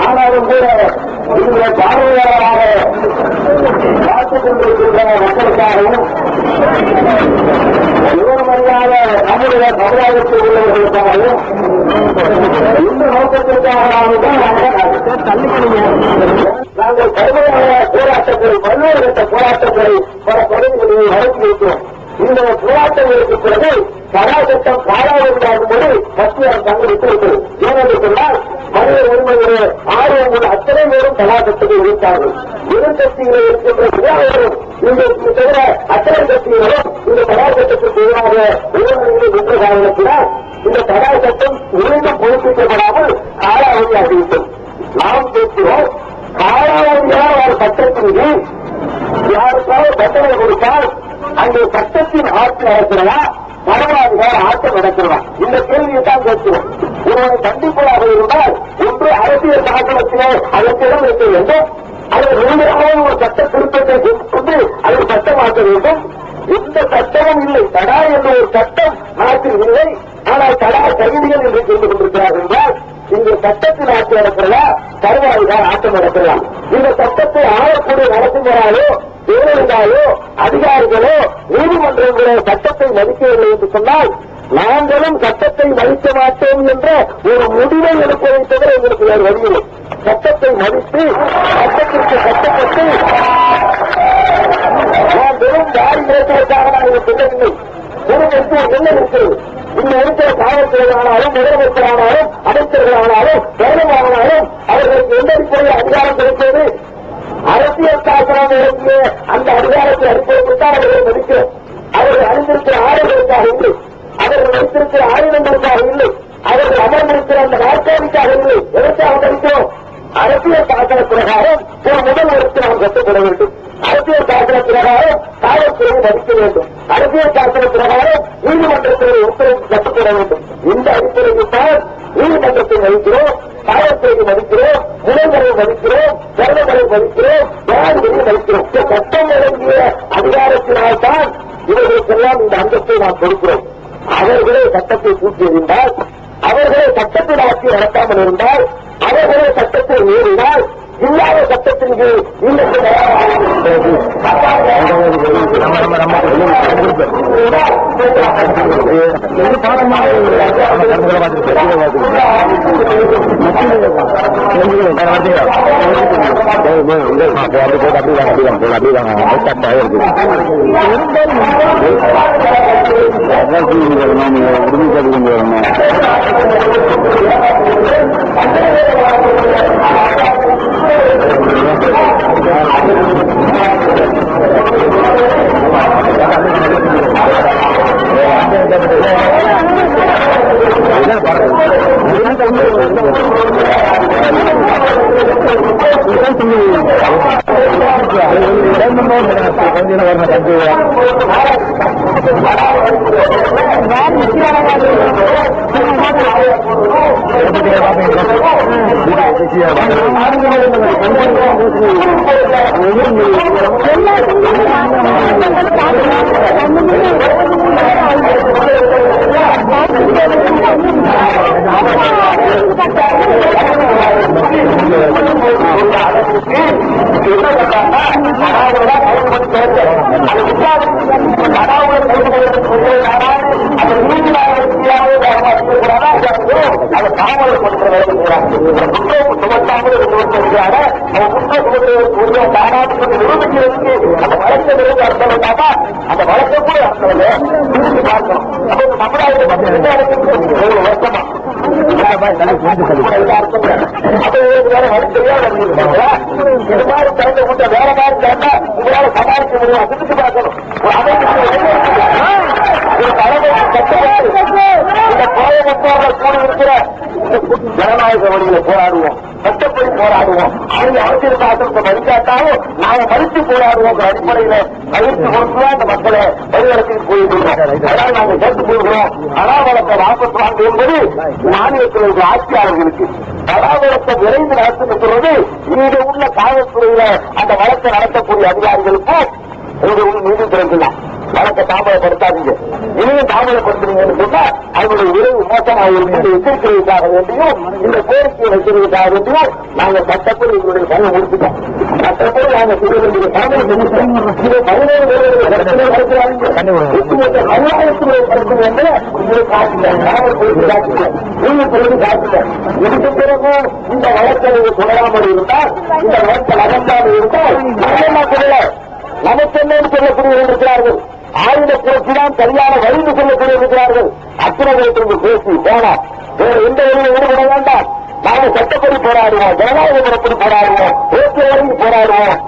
ஆனாலும் கூட இந்த பார்வையாளராக பார்த்துக் கொண்டிருக்கின்ற மக்களுக்காகவும் இவர்மறியாத நம்முடைய சமுதாயத்தில் உள்ளவர்களுக்காகவும் இந்த நோக்கத்திற்காக நாங்கள் கடுமையான போராட்டங்களை பல்வேறு கட்ட போராட்டங்களை பல பகுதிகளில் நடத்தி வைக்கிறோம். இந்த போராட்டங்களுக்கு பிறகு சடா சட்டம் பாராளுமன்றாகும்போது மத்திய அரசு அங்கீகரித்து ஏனென்று சொன்னால் மனித உரிமைகளை ஆர்வம் உள்ள அத்தனை பேரும் சடா சட்டத்தை எதிர்த்தார்கள். எதிர்கட்சிகளை இருக்கின்ற விவாதங்களும் இந்த தவிர அத்தனை கட்சிகளும் இந்த சடா சட்டத்திற்கு எதிராக உரிமைகளை வென்ற காரணத்தினால் இந்த சடா சட்டம் மீண்டும் புதுப்பிக்கப்படாமல் காலாவதியாகிவிட்டது. நாம் பேசுகிறோம் காலாவதியாக ஒரு சட்டத்தின் கீழ் யாருக்காவது தண்டனை கொடுத்தால் அங்கே சட்டத்தின் ஆட்சி நடக்கிறதா மனவாதிகள் ஆட்டம் நடக்கிறதா இந்த கேள்வியை தான் கேட்கிறோம். ஒருவனை தண்டிப்பதாக இருந்தால் ஒன்று அரசியல் சாசனத்திலே அதற்கு இடம் வைக்க வேண்டும், அதில் முழுமையாக ஒரு சட்ட திருத்தத்தை கொண்டு அதை சட்டமாக்க வேண்டும். எந்த சட்டமும் இல்லை. தடா என்ற ஒரு சட்டம் நாட்டில் இல்லை. ஆனால் தடா தகுதிகள் என்று சொல்லிக் கொண்டிருக்கிறார்கள் என்றால் இந்த சட்டத்தில் ஆட்சி நடக்கிறதா கருவாய்தான் ஆட்டம் நடக்கலாம். இந்த சட்டத்தை ஆளக்கூடிய நடத்துகிறாரோ பேரோ அதிகாரிகளோ நீதிமன்றங்களோ சட்டத்தை மதிக்கவில்லை என்று சொன்னால் நாங்களும் சட்டத்தை மதிக்க மாட்டோம் என்ற ஒரு முடிவை எடுப்பதை தவிர எங்களுக்கு வேறு வழியில்லை. சட்டத்தை மதித்து சட்டத்திற்கு கட்டப்பட்டு நான் வெறும் தாரி பேசுவதற்காக நான் இதை சொல்லவில்லை. பொறுப்பேற்று என்ன இருக்கிறது? இந்த இருக்கிற காவல்துறையானாலும் முதலமைச்சரானாலும் அமைச்சர்களானாலும் பிரதமரானாலும் அவர்களுக்கு எந்த அடிப்படையில் அதிகாரம் கிடைக்கிறது? அரசியல் சாசனம் இறங்கிய அந்த அதிகாரத்தை அடிப்படையில் தான் அவர்களை மதிக்கிறோம். அவர்கள் அணிந்திருக்கிற ஆயுதங்களுக்காக இல்லை, அவர்கள் வைத்திருக்கிற ஆயுதங்களுக்காக இல்லை, அவர்கள் அமர்ந்திருக்கிற அந்த நாற்காலிக்காக இல்லை. எதற்காக மதிக்கிறோம்? அரசியல் சாசன பிரகாரம் ஒரு முதல்வருக்கு நாம் கட்டுப்பட வேண்டும். அரசியல் சாசன பிரகாரம் காவல்துறையை மதிக்க வேண்டும். அரசியல் சாசன பிரகாரம் நீதிமன்றத்தினுடைய உத்தரவுக்கு கட்டுப்பட வேண்டும். இந்த அடிப்படையில் தான் நீதிமன்றத்தை மதிக்கிறோம், காவல்துறையை மதிக்கிறோம், முதல்வரை மதிக்கிறோம், பிரதமரை மதிக்கிறோம், ஜனாதிபதியை மதிக்கிறோம். சட்டம் வழங்கிய அதிகாரத்தினால் தான் இவர்களுக்கெல்லாம் இந்த அந்தஸ்தை நாம் கொடுக்கிறோம். அவர்களே சட்டத்தை பூட்டி எறிந்தால், அவர்களே சட்டத்தில் ஆட்சி நடத்தாமல் இருந்தால், அவர்களே சட்டத்தை மீறினால் இல்லாத சட்டத்தின் கீழ் இன்னும் அந்த வழக்கை கூட பார்க்கணும். வருஷமா இது மாதிரி திறந்து கொண்ட வேற மாதிரி திறந்தா உங்களால சமாளிக்க முடியும். அதுக்கு பார்க்கணும். இந்த கோயம்புத்தூர்கள் கூடியிருக்கிற ஜனநாயக வழியில போராடுவோம், சட்டப்படி போராடுவோம். அவங்க அரசியல் சாசனத்தை மதிக்காட்டாலும் நாங்க மதித்து போராடுவோம். அடிப்படையில பயிற்சி கொடுத்துதான் இந்த மக்களை வழிநடத்திட்டு போயிருக்கிறோம். அதனால நாங்கள் சேர்த்து போகிறோம். அனாவளத்தை வாங்க என்பது மாநிலத்தில் உள்ள ஆட்சியாளர்களுக்கு அனாவளத்தை விரைந்து நடத்தும் சொல்றது இங்க உள்ள காவல்துறையில அந்த வழக்கை நடத்தக்கூடிய அதிகாரிகளுக்கும் நீதித்துறைக்கு தான். வழக்க தாமதப்படுத்தாதீங்க. இதையும் தாமதப்படுத்துறீங்கன்னு சொன்னா அவங்களுடைய விளைவு மோசமாக இருந்து எச்சரிக்கிறதுக்காக வேண்டியும் இந்த கோரிக்கையை வைக்கிறதுக்காக வேண்டியும் நாங்க சட்டப்படி எங்களுடைய பணம் முடிச்சுட்டோம். சட்டப்படி நாங்க செய்ய வேண்டிய பணம் இதை 17 பேருடைய நடத்துறாங்க. சமுதாயத்துடைய பிரச்சனை வந்து இதை காட்டுங்க, நீங்க பிறகு காட்டுங்க. இதுக்கு பிறகு இந்த வழக்கை தொடராமல் இருந்தால், இந்த வழக்கை நடந்தாமல் இருந்தால் நமக்கு என்ன சொல்லக்கூடிய இருக்கிறார்கள். ஆயுத புரட்சிதான் சரியான வழிந்து சொல்லக்கூடிய இருக்கிறார்கள். அத்தனை பேருக்கு பேசி போனால் வேற எந்த வழியை ஈடுபட வேண்டாம். நாங்கள் சட்டப்படி போராடுவோம், ஜனநாயக முறைப்படி போராடுவோம், ரோட்டு வரைந்து போராடுவோம்,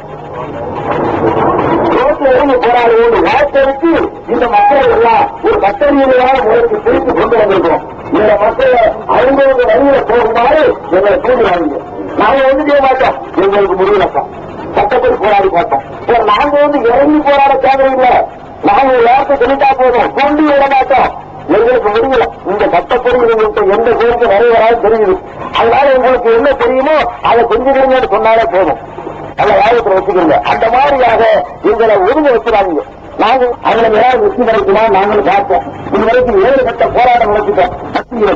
ரோட்டு வரைந்து போராடுவோம். வார்த்தைக்கு இந்த மக்களை எல்லாம் ஒரு கட்டமையான முறைக்கு பிரித்து கொண்டு வந்திருக்கோம். இந்த மக்களை 50 வழியில போகுமாறு எங்களை தூண்டுவாங்க. நாங்க ஒண்ணு செய்ய மாட்டோம், எங்களுக்கு முடியலப்பா, சட்டப்படி போராடி பார்த்தோம். நாங்க இறங்கி போராட தேவையில்லை. நாங்க வார்த்தை சொல்லிட்டா போதும், கொண்டு விட மாட்டோம். எங்களுக்கு முடியல. இந்த சட்டப்படி உங்களுக்கு எந்த கோரிக்கை நிறைவேறாது தெரியுது. அதனால உங்களுக்கு என்ன தெரியுமோ அதை செஞ்சுக்கிறீங்கன்னு சொன்னாலே போதும். நல்ல வாயத்தில் வச்சுக்கிறீங்க. அந்த மாதிரியாக எங்களை ஒழுங்கு வச்சுடாதீங்க. நாங்கள் அதுல ஏதாவது வெற்றி கிடைக்கலாம் நாங்களும் பார்ப்போம். இது வரைக்கும் 7 கட்ட போராட்டம் நடத்திட்டோம்.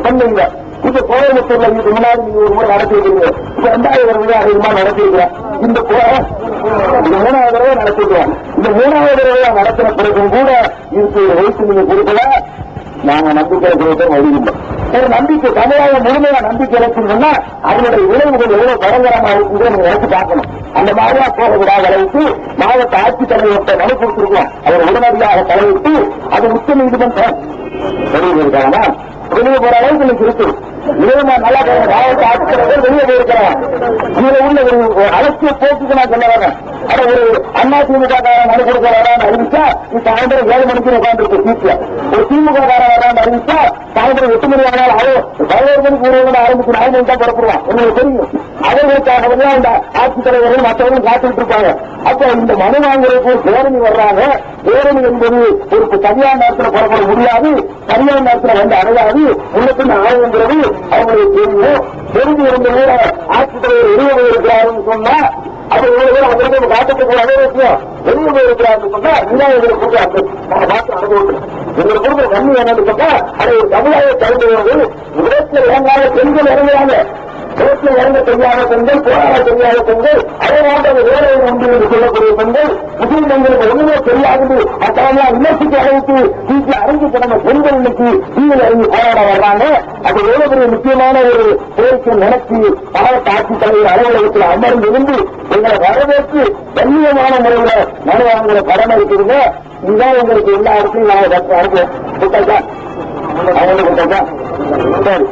சொன்னீங்க இந்த கோயம்புத்தூர்ல இதுக்கு முன்னாடி நீங்க ஒரு முறை நடத்திருக்கீங்க. இப்ப 2000 விட அதிகமா நடத்திருக்கிறேன். இந்த 3வது தடவை நடத்திருக்கிறோம். இந்த 3வது தடவை நடத்தின பிறகும் கூட இதுக்கு வயசு நீங்க கொடுக்கல. நாங்க நம்பிக்கை கொடுக்க வழியில்லை. ஒரு நம்பிக்கை சமுதாயம் முழுமையா நம்பிக்கை இழக்கணும்னா அதனுடைய விளைவுகள் எவ்வளவு பயங்கரமா இருக்குன்னு நீங்க நினைச்சு பார்க்கணும். அந்த மாதிரியா போகக்கூடாத அளவுக்கு மாவட்ட ஆட்சித்தலைவர்கிட்ட மனு கொடுத்திருக்கோம். அவர் உடனடியாக தலையிட்டு அது உச்ச நீதிமன்றம் வெளியிட்டிருக்காங்கன்னா வெளியே போற அளவுக்கு நீங்க இருக்கு. இதே நல்லா மாவட்ட ஆட்சித்தலைவர் வெளியே போயிருக்கிறான். இதுல உள்ள ஒரு அலட்சிய போக்குக்கு நான் சொல்ல வரேன். அதை ஒரு அதிமுக மனு கொடுக்க வரான்னு அறிவிச்சா சாயந்தரம் 7 மணிக்கு உட்காந்துருக்கு சீட்ல. ஒரு திமுக வரான்னு அறிவிச்சா சாயந்தரம் 8 மணி ஆனால் 11 மணிக்கு ஊரக ஆரம்பிச்சு 4 மணி தான் புறப்படுவான். உங்களுக்கு தெரியும். அவர்களுக்காக அந்த ஆட்சித்தலைவர்கள் மற்றவர்கள் காத்துட்டு இருப்பாங்க. அப்ப இந்த மனு வாங்குறதுக்கு பேரணி வர்றாங்க. பேரணி என்பது ஒரு சரியான நேரத்தில் புறப்பட முடியாது, சரியான நேரத்தில் வந்து அடையாது. முன்னப்பின் ஆகுங்கிறது அவங்களுக்கு தெரியும். தெரிஞ்சு இருந்த ஊர ஆட்சித்தலைவர் வெளியே போயிருக்கிறாருன்னு சொன்னா அது இவ்வளவு அவங்களுக்கு காட்டுறதுக்கு அதே விஷயம் வெளியே போயிருக்கிறாருன்னு சொன்னா விநாயகரை கொடுத்து நாங்க பார்த்து அனுபவிக்கிறோம். எங்களுக்கு கொடுக்குற நன்மை என்னன்னு சொன்னா அதை ஒரு சமுதாய தலைவர்கள் உலகத்தில் இறங்காத பெண்கள் இறங்குறாங்க. ரோட்டில் இறங்க தெரியாத பெண்கள், போராட தெரியாத பெண்கள், அதே மாதிரி வேலை உண்டு என்று சொல்லக்கூடிய பெண்கள், முஸ்லிம் பெண்களுக்கு ஒண்ணுமே தெரியாது. அதெல்லாம் விமர்சிக்க அளவுக்கு வீட்டில் அரங்கு கிடந்த பெண்கள் இன்னைக்கு வீதியில் இறங்கி போராட வர்றாங்க. அது எவ்வளவு பெரிய முக்கியமான ஒரு கோரிக்கை நினைச்சு மாவட்ட ஆட்சித்தலைவர் அலுவலகத்தில் அமர்ந்திருந்து எங்களை வரவேற்று கண்ணியமான முறையில் மனு வாங்குற கடமை இருக்குதுங்க. இதுதான் உங்களுக்கு எல்லா இடத்துலையும் நாங்கள் அனுப்புவோம். கொடுத்தாச்சா அவங்களுக்கு கொடுத்தாச்சா? சரி.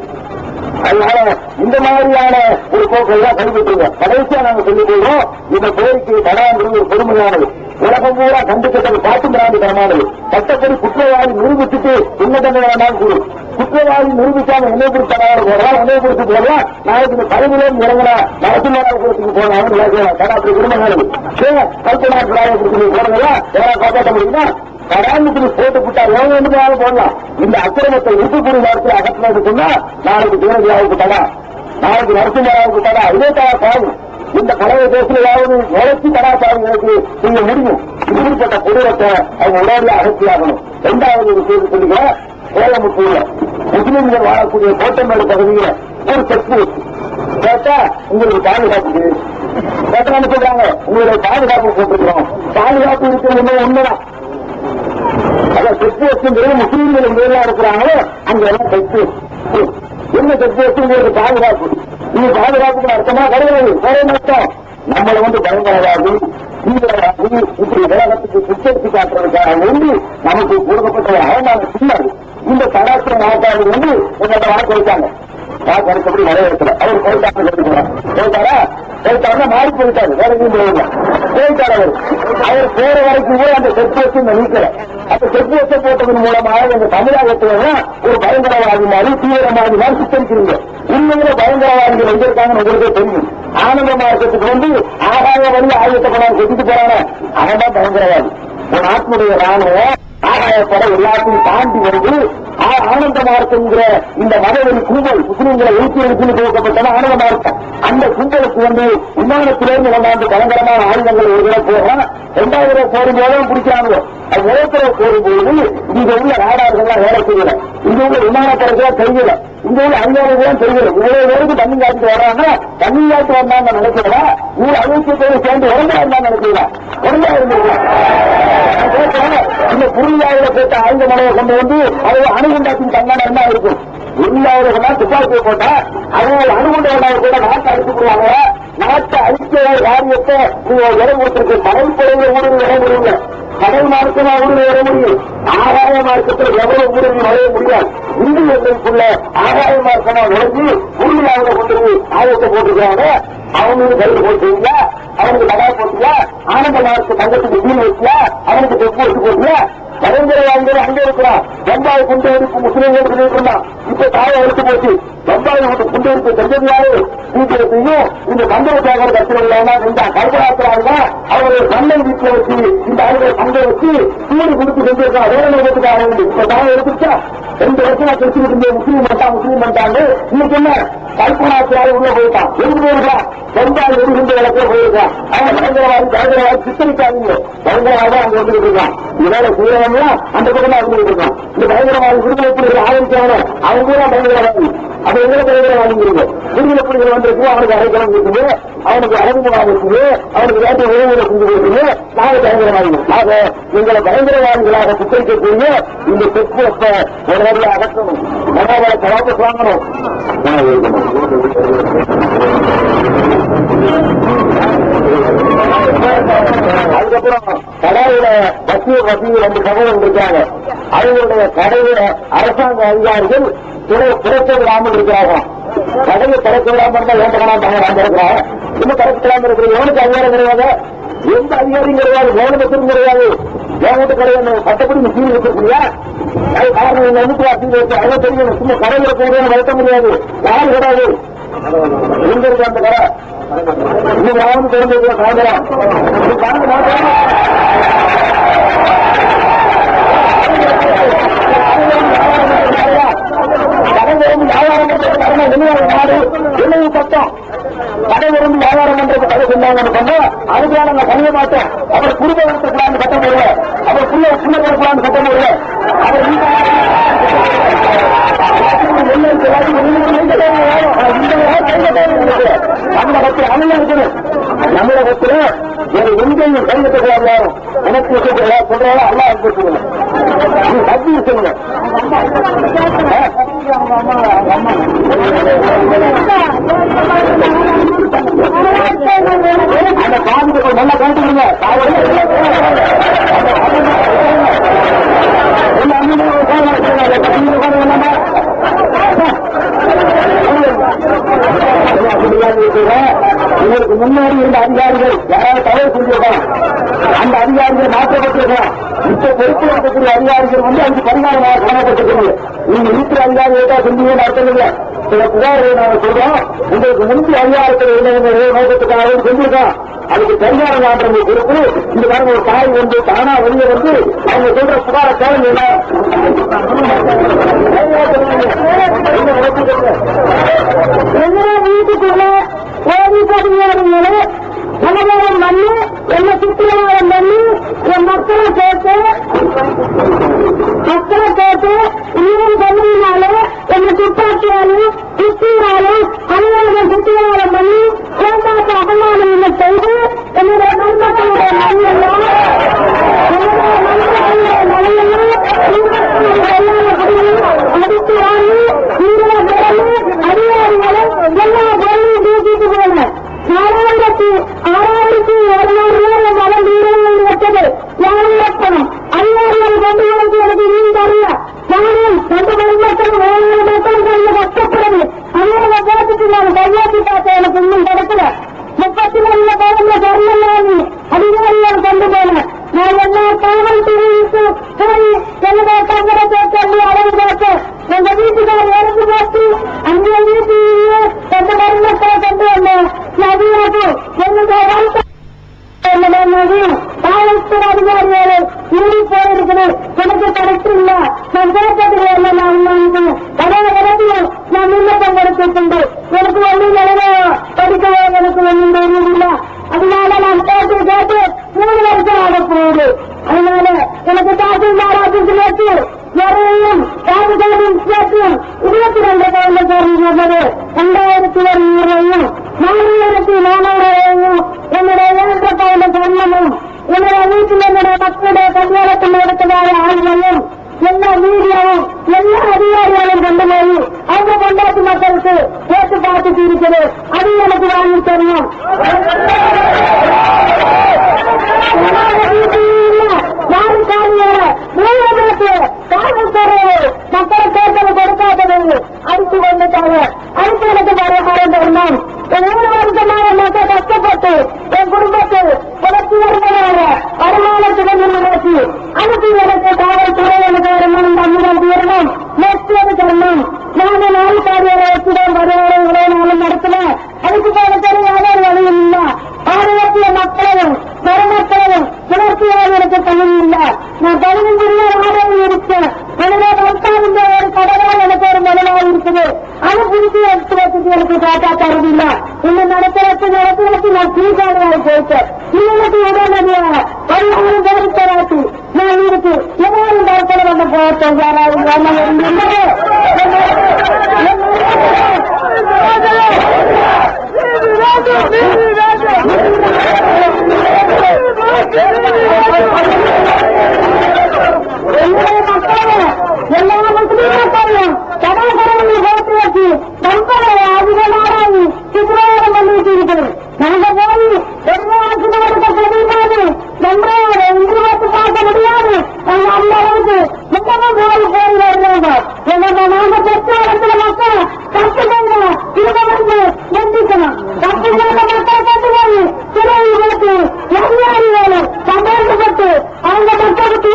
அதனால இந்த மாதிரியான ஒரு போக்கை தான் கண்டுபிடிங்க. கடைசியா நாங்க சொல்லிக் கொள்றோம், இந்த கோரிக்கை தடாங்கிறது ஒரு பெருமையானது. உலகம் பூரா கண்டுபிடித்தது காட்டுமிராண்டித்தனமானது. சட்டப்படி குற்றவாளி நிரூபிச்சுட்டு என்ன தண்டனை வேண்டாம் கூறு. குற்றவாளி நிரூபிக்காம என்னை குறித்து தடாவது போடலாம், என்னை குறித்து போடலாம். நாளைக்கு இந்த 17 இறங்கினா நரசிம்மராவ் குறித்து போடலாம். கடை அப்படி குடும்பமானது கல்பனா போடுறதா யாராவது காப்பாற்ற முடியுமா? கடாமுக்கு போட்டு விட்டார் எவங்க வந்து போடலாம். இந்த அக்கிரமத்தை இருக்கக்கூடிய நேரத்தில் அகற்றினது சொன்னா நாளைக்கு தேவதியாவுக்கு தடா, நாளைக்கு நரசிம்மராவுக்கு தடா, இதே தடா சாகும். இந்த பழைய தேசத்திலாவது வளர்ச்சி கலாச்சாரங்களுக்கு நீங்க முடியும். இப்படிப்பட்ட கொடூரத்தை அவங்க உடனடியாக அகற்றியாகணும். 2வது ஒரு செய்தி சொல்லுங்க. கோயம்புத்தூர்ல முஸ்லீம்கள் வாழக்கூடிய கோட்டமேடு பகுதியில ஒரு செக் போஸ்ட் கேட்டா உங்களுக்கு பாதுகாப்பு கேட்டான்னு சொல்றாங்க. உங்களுடைய பாதுகாப்பு போட்டிருக்கிறோம். பாதுகாப்பு இருக்கிறது உண்மைதான். அதான் செக் போஸ்ட்ங்கிறது முஸ்லீம்கள் எங்கெல்லாம் இருக்கிறாங்களோ அங்க எல்லாம் செக் போஸ்ட். என்ன செக் போஸ்ட் உங்களுக்கு பாதுகாப்பு? நீங்க பாதுகாப்புக்கு அர்த்தமா கிடையாது. வேற அர்த்தம் நம்மளை பயங்கரவாதி, தீவிரவாதி இப்படி உலகத்துக்கு சுத்தரித்து காட்டுறதுக்காக வேண்டி நமக்கு கொடுக்கப்பட்ட அவமான சின்னது. இந்த கலாச்சார நாட்டாளர் உங்களோட வாக்கு வைத்தாங்க. வாக்கு அடிச்சபடி நிறைவேற்றல. அவர் போயிட்டாங்க போயிட்டாரா? போயிட்டாருன்னா மாறி போயிட்டாரு. வேற எங்கேயும் போயிட்டார். அவர் போற வரைக்கும் கூட அந்த செக் போஸ்ட் நீக்கல. அந்த செக் போஸ்ட போட்டதன் மூலமாக எங்க தமிழகத்துல ஒரு பயங்கரவாதி மாதிரி தீவிரவாதி மாதிரி சித்தரிக்கிறீங்க. உண்மையில பயங்கரவாதிகள் எங்க இருக்காங்கன்னு உங்களுக்கே தெரியும். ஆனந்த மார்க்கத்துக்கு ஆகாய வழி ஆயுதத்தை கொண்டாந்து செஞ்சுட்டு போறாங்க. அவன் தான் பயங்கரவாதி. ஒரு நாட்டினுடைய ராணுவம் ஆகாயப்பட எல்லாத்தையும் தாண்டி வந்து ஆனந்த மார்க்கங்கிற இந்த மதவெளி கும்பல் முஸ்லீம்களை எழுத்து துவக்கப்பட்டன ஆனந்த மார்க்கம். அந்த கும்பலுக்கு வந்து விமானத்திலிருந்து கொண்டாந்து பயங்கரமான ஆயுதங்கள் ஒரு தடவை போகும், 2வது போடும்போதும் பிடிச்சாங்க. அது முதல் போடும்போது இங்க உள்ள ராடார்கள்லாம் வேலை செய்யல, இங்க உள்ள விமானப்படத்துல தெரியல, இங்க உள்ள அதிகாரிகளும் தெரியல. இவ்வளவு பேருக்கு தண்ணி காட்டு வராங்கன்னா தண்ணி காட்டு வந்தாங்க நினைக்கிறா, இவங்க அழுத்தத்தோடு சேர்ந்து உடம்பா இருந்தா நினைக்கிறா, உடம்பா இருந்திருக்கலாம். இந்த புரியாவில போட்ட ஆயுத மலையை கொண்டு வந்து அது அணுகுண்டாத்தின் தங்கான என்ன இருக்கும். இல்லாதவர்கள் துப்பாக்கியை போட்டா அவங்க அணுகுண்டவர்கள் கூட நாட்டை அழிச்சுடுவாங்க. நாட்டை அழிக்க காரியத்தை நீங்க இடம் கொடுத்திருக்கு. கடல் குறைந்த ஊடுருவி வர முடியல, கடல் மார்க்கமா ஊடுருவி வர முடியும், ஆகாய மார்க்கத்தில் எவ்வளவு ஊடுருவி வரைய முடியாது. இந்து எல்லைக்குள்ள ஆகாய மார்க்கமா நுழைஞ்சு உறுதியாக கொண்டு ஆயத்தை போட்டுருக்காங்க. அவனுக்கு கையில் போட்டீங்களா, அவனுக்கு கடா போட்டியா, ஆனந்த மார்க்கு தங்கத்துக்கு கீழ் வச்சியா, அவனுக்கு தெப்பு வச்சு போட்டியா. பயங்கரவாதிகள் அங்கே இருக்கிறான். பம்பாய் குண்டெடுப்பு முஸ்லீம்கள் சொல்லிட்டு இருந்தான், இப்ப தாயை எடுத்து போச்சு. பம்பாய் குண்டெடுப்பு செஞ்சது யாரு? பிஜேபியும் இந்த மந்திரசாகர் கட்சிகள் இந்த கல்பனாத்திராங்க அவருடைய கண்ணை வீட்டில் வச்சு இந்த அவருடைய பங்கை வச்சு சூடு கொடுத்து செஞ்சிருக்கான். வேலை நிறுவனத்துக்காக வேண்டி இப்ப தாயை எடுத்துச்சா 2 வருஷமா கழிச்சுக்கிட்டு இருந்தே முஸ்லீம் பண்ணிட்டாங்க. இன்னைக்கு என்ன கல்பனாத்திராக உள்ள போயிட்டான், எதுக்கு போயிருக்கான்? பம்பாய் வெடிகுண்டு வழக்கில் போயிருக்கான். அவன் பயங்கரவாதி சித்தரிக்காதீங்க, பயங்கரவாதி அங்க வந்துட்டு இருக்கான். இதனால சூழலா அந்த பக்கம் தான் இருந்துட்டு இருக்கான். இந்த பயங்கரவாதி விடுதலை புலிகள் ஆரம்பிச்சாங்க, அவங்க கூட பயங்கரவாதி. அப்ப எங்களை பயங்கரவாதிங்க விடுதலை புலிகள் வந்திருக்கு, அவனுக்கு அடைக்கலம் இருக்குது, அவனுக்கு அழகுமுகாம் இருக்குது, அவனுக்கு வேண்டிய உறவுகளை செஞ்சு கொடுக்குது. நாங்கள் பயங்கரவாதிகள். ஆக எங்களை பயங்கரவாதிகளாக சித்தரிக்கக்கூடிய இந்த செக்போஸ்ட ஒரு வழியை அகற்றணும், மனோபலத்தை வாபஸ் வாங்கணும். அதுக்கப்புறம் கடையில பசிய 2 சகோதரர்கள் இருக்காங்க. அவங்களுடைய கடையில அரசாங்க அதிகாரிகள் திறக்க விடாமல் இருக்கிறார்கள். கடையை திறக்க விடாமல் இருந்தால் ஏன் இருக்கிறாங்க, இன்னும் திறக்க விடாமல் இருக்கிறது எவனுக்கு அதிகாரம் கிடையாது, எந்த அதிகாரியும் கிடையாது, கவர்மெண்ட்டும் கிடையாது. கவர்மெண்ட் கடையை சட்டப்படி சீல் வச்சிருக்கீங்களா? அது காரணம் எங்க வந்து சீல் வச்சு அதை தெரியும். சும்மா கடையில போகிறேன்னு வளர்த்த முடியாது, யாரு கிடையாது. எங்க இருக்கு அந்த கடை? இன்னும் யாரும் தெரிஞ்சு காணலாம். வியாபாரம் நாடு விளைவு சட்டம் கடை விரும்பி வியாபாரம் பண்றது கடை சொன்னாங்கன்னு சொன்னா அதுக்காக நாங்க பண்ணிய மாட்டோம். அவர் குடும்ப நடத்தக்கூடாது சட்டம் போடுற, அவர் புள்ள போடக்கூடாது சட்டம் போடுற, அவர் தமிழகத்தில் அமைய இருக்கணும். தமிழகத்தில் ஒரு எங்கேயும் கையெழுத்துக்கூடாது, யாரும் எனக்கு சொல்றாலும் அல்லா சொல்லுங்க, சக்தி சொல்லுங்க. அந்த காதுக்கு நல்லா காட்டுங்க. இதற்கு முன்னாடி இருந்த அதிகாரிகள் யாராவது தவறு செஞ்சிருக்கலாம், அந்த அதிகாரிகள் மாற்றப்பட்டிருக்கலாம். இப்ப பொறுப்பில் இருக்கக்கூடிய அதிகாரிகள் வந்து அதுக்கு பரிகாரமாக காணப்பட்டிருக்கிறது. நீங்க இருக்கிற அதிகாரிகளை செஞ்சீங்கன்னு அர்த்தம் இல்லை. சில புகார்களை நாங்கள் சொல்றோம், உங்களுக்கு முன்பு அதிகாரத்தில் உள்ளவங்க நோக்கத்துக்காக செஞ்சிருக்கோம், அதுக்கு பரிகாரம் காட்டுறது பொறுப்பு. இந்த மாதிரி ஒரு தாய் வந்து தானா வெளியே வந்து அவங்க சொல்ற புகார கேளுங்க. வீட்டுக்குள்ள ஓடி பதினாறு சமதாரம் பண்ணி என்ன சுற்றுலாவரம் பண்ணி என் மக்களை கேட்டு இன்னும் பண்ணினாலும் என்ன துப்பாக்கியாலும் சுற்றினாலும் அலுவலகம் சுற்றுலாவரம் பண்ணி ஏமாற்ற அபமானம் செய்து என்னுடைய நண்பர்களுடைய மனையெல்லாம் அடித்து வாங்கி இந்த கொண்டு எனக்கு ஒன்றும் நிலையம் படிக்கவே எனக்கு ஒன்றும் தெரியல. அதனால நான் கேட்டு 3 வருஷம் ஆகக்கூடாது. அதனால எனக்கு தாசில்தார் ஆபீஸில் வச்சு எறையும் காவல்துறையும் சேர்த்தும் 22 கையில சேர்ந்தது 2200 ரூபாயும் 4400 ரூபாயும் என்னுடைய 7 கையில சொன்னமும் என்னுடைய வீட்டில் என்னுடைய மக்களுடைய கல்யாணத்தில் நடத்ததான ஆளுமையும் எல்லா மீடியாவும் எல்லா அதிகாரிகளும் கொண்டு போய் அவங்க கொண்டாட்டு மக்களுக்கு கேட்டு பார்த்துட்டு இருக்குது. அது எனக்கு வாங்கி தரணும். யாரும் காரியங்கள காவல்துறை மக்களை கேட்டது கொடுக்காதது அடித்து கொண்டுட்டாங்க. அடுத்து எனக்கு மரம் தரணும். 3 வருஷமாக மக்கள் கஷ்டப்பட்டு என் குடும்பத்தில் புலர்ச்சி வருவதாக வருமானத்துடன் நிறுத்தி அதுக்கு எனக்கு காவல்துறை எனக்கு வருமானம் தமிழ் தீரணும். நெக்ஸ்ட் அது தரணும். நான் 4 காரியாரை வச்சுதான் வருவாரை நாளும் நடத்தினேன். அதுக்கு காவல்துறை யாரும் வழியும் இல்லை. ஆரோக்கிய மக்களையும் மருமக்களையும் புலர்ச்சியாக எனக்கு தகுதி இல்லை. நான் 15 ஆதரவு இருக்கேன். எனவே இந்த ஒரு கடவுள் எனக்கு ஒரு முதலாக இருக்குது. அது புரிஞ்சு எடுத்து வச்சுட்டு எனக்கு காட்டா தருதில்லை. இன்னும் நடத்துறதுக்கு நான் கீழ்காடுவாக போயிட்டேன். இன்னைக்கு உடனடியாக 16 பேர் தராட்டி நான் இருக்கு எவ்வளவு நேரத்தில் வந்து போட்டேன். எல்லா முஸ்லீம் மக்களையும் சதாசரங்களை போட்டு வச்சு நம்பரை அதிகமாக சித்திரவதம் பண்ணிட்டு இருக்குது. நாங்க போய் தெரியாது நம்ம இந்தியாவுக்கு பார்க்க முடியாது. நாங்க அந்த அளவுக்கு முன்னமும் போய் வருவாங்க. நாங்க பெற்ற இடத்துல மக்கள் கற்றுக்கங்க இருக்க எந்திக்கணும். கற்றுக்கிற மக்களை கொண்டு போய் சிறையில் போட்டு அதிகாரி வேலை சந்தோஷப்பட்டு அவங்க மக்களுக்கு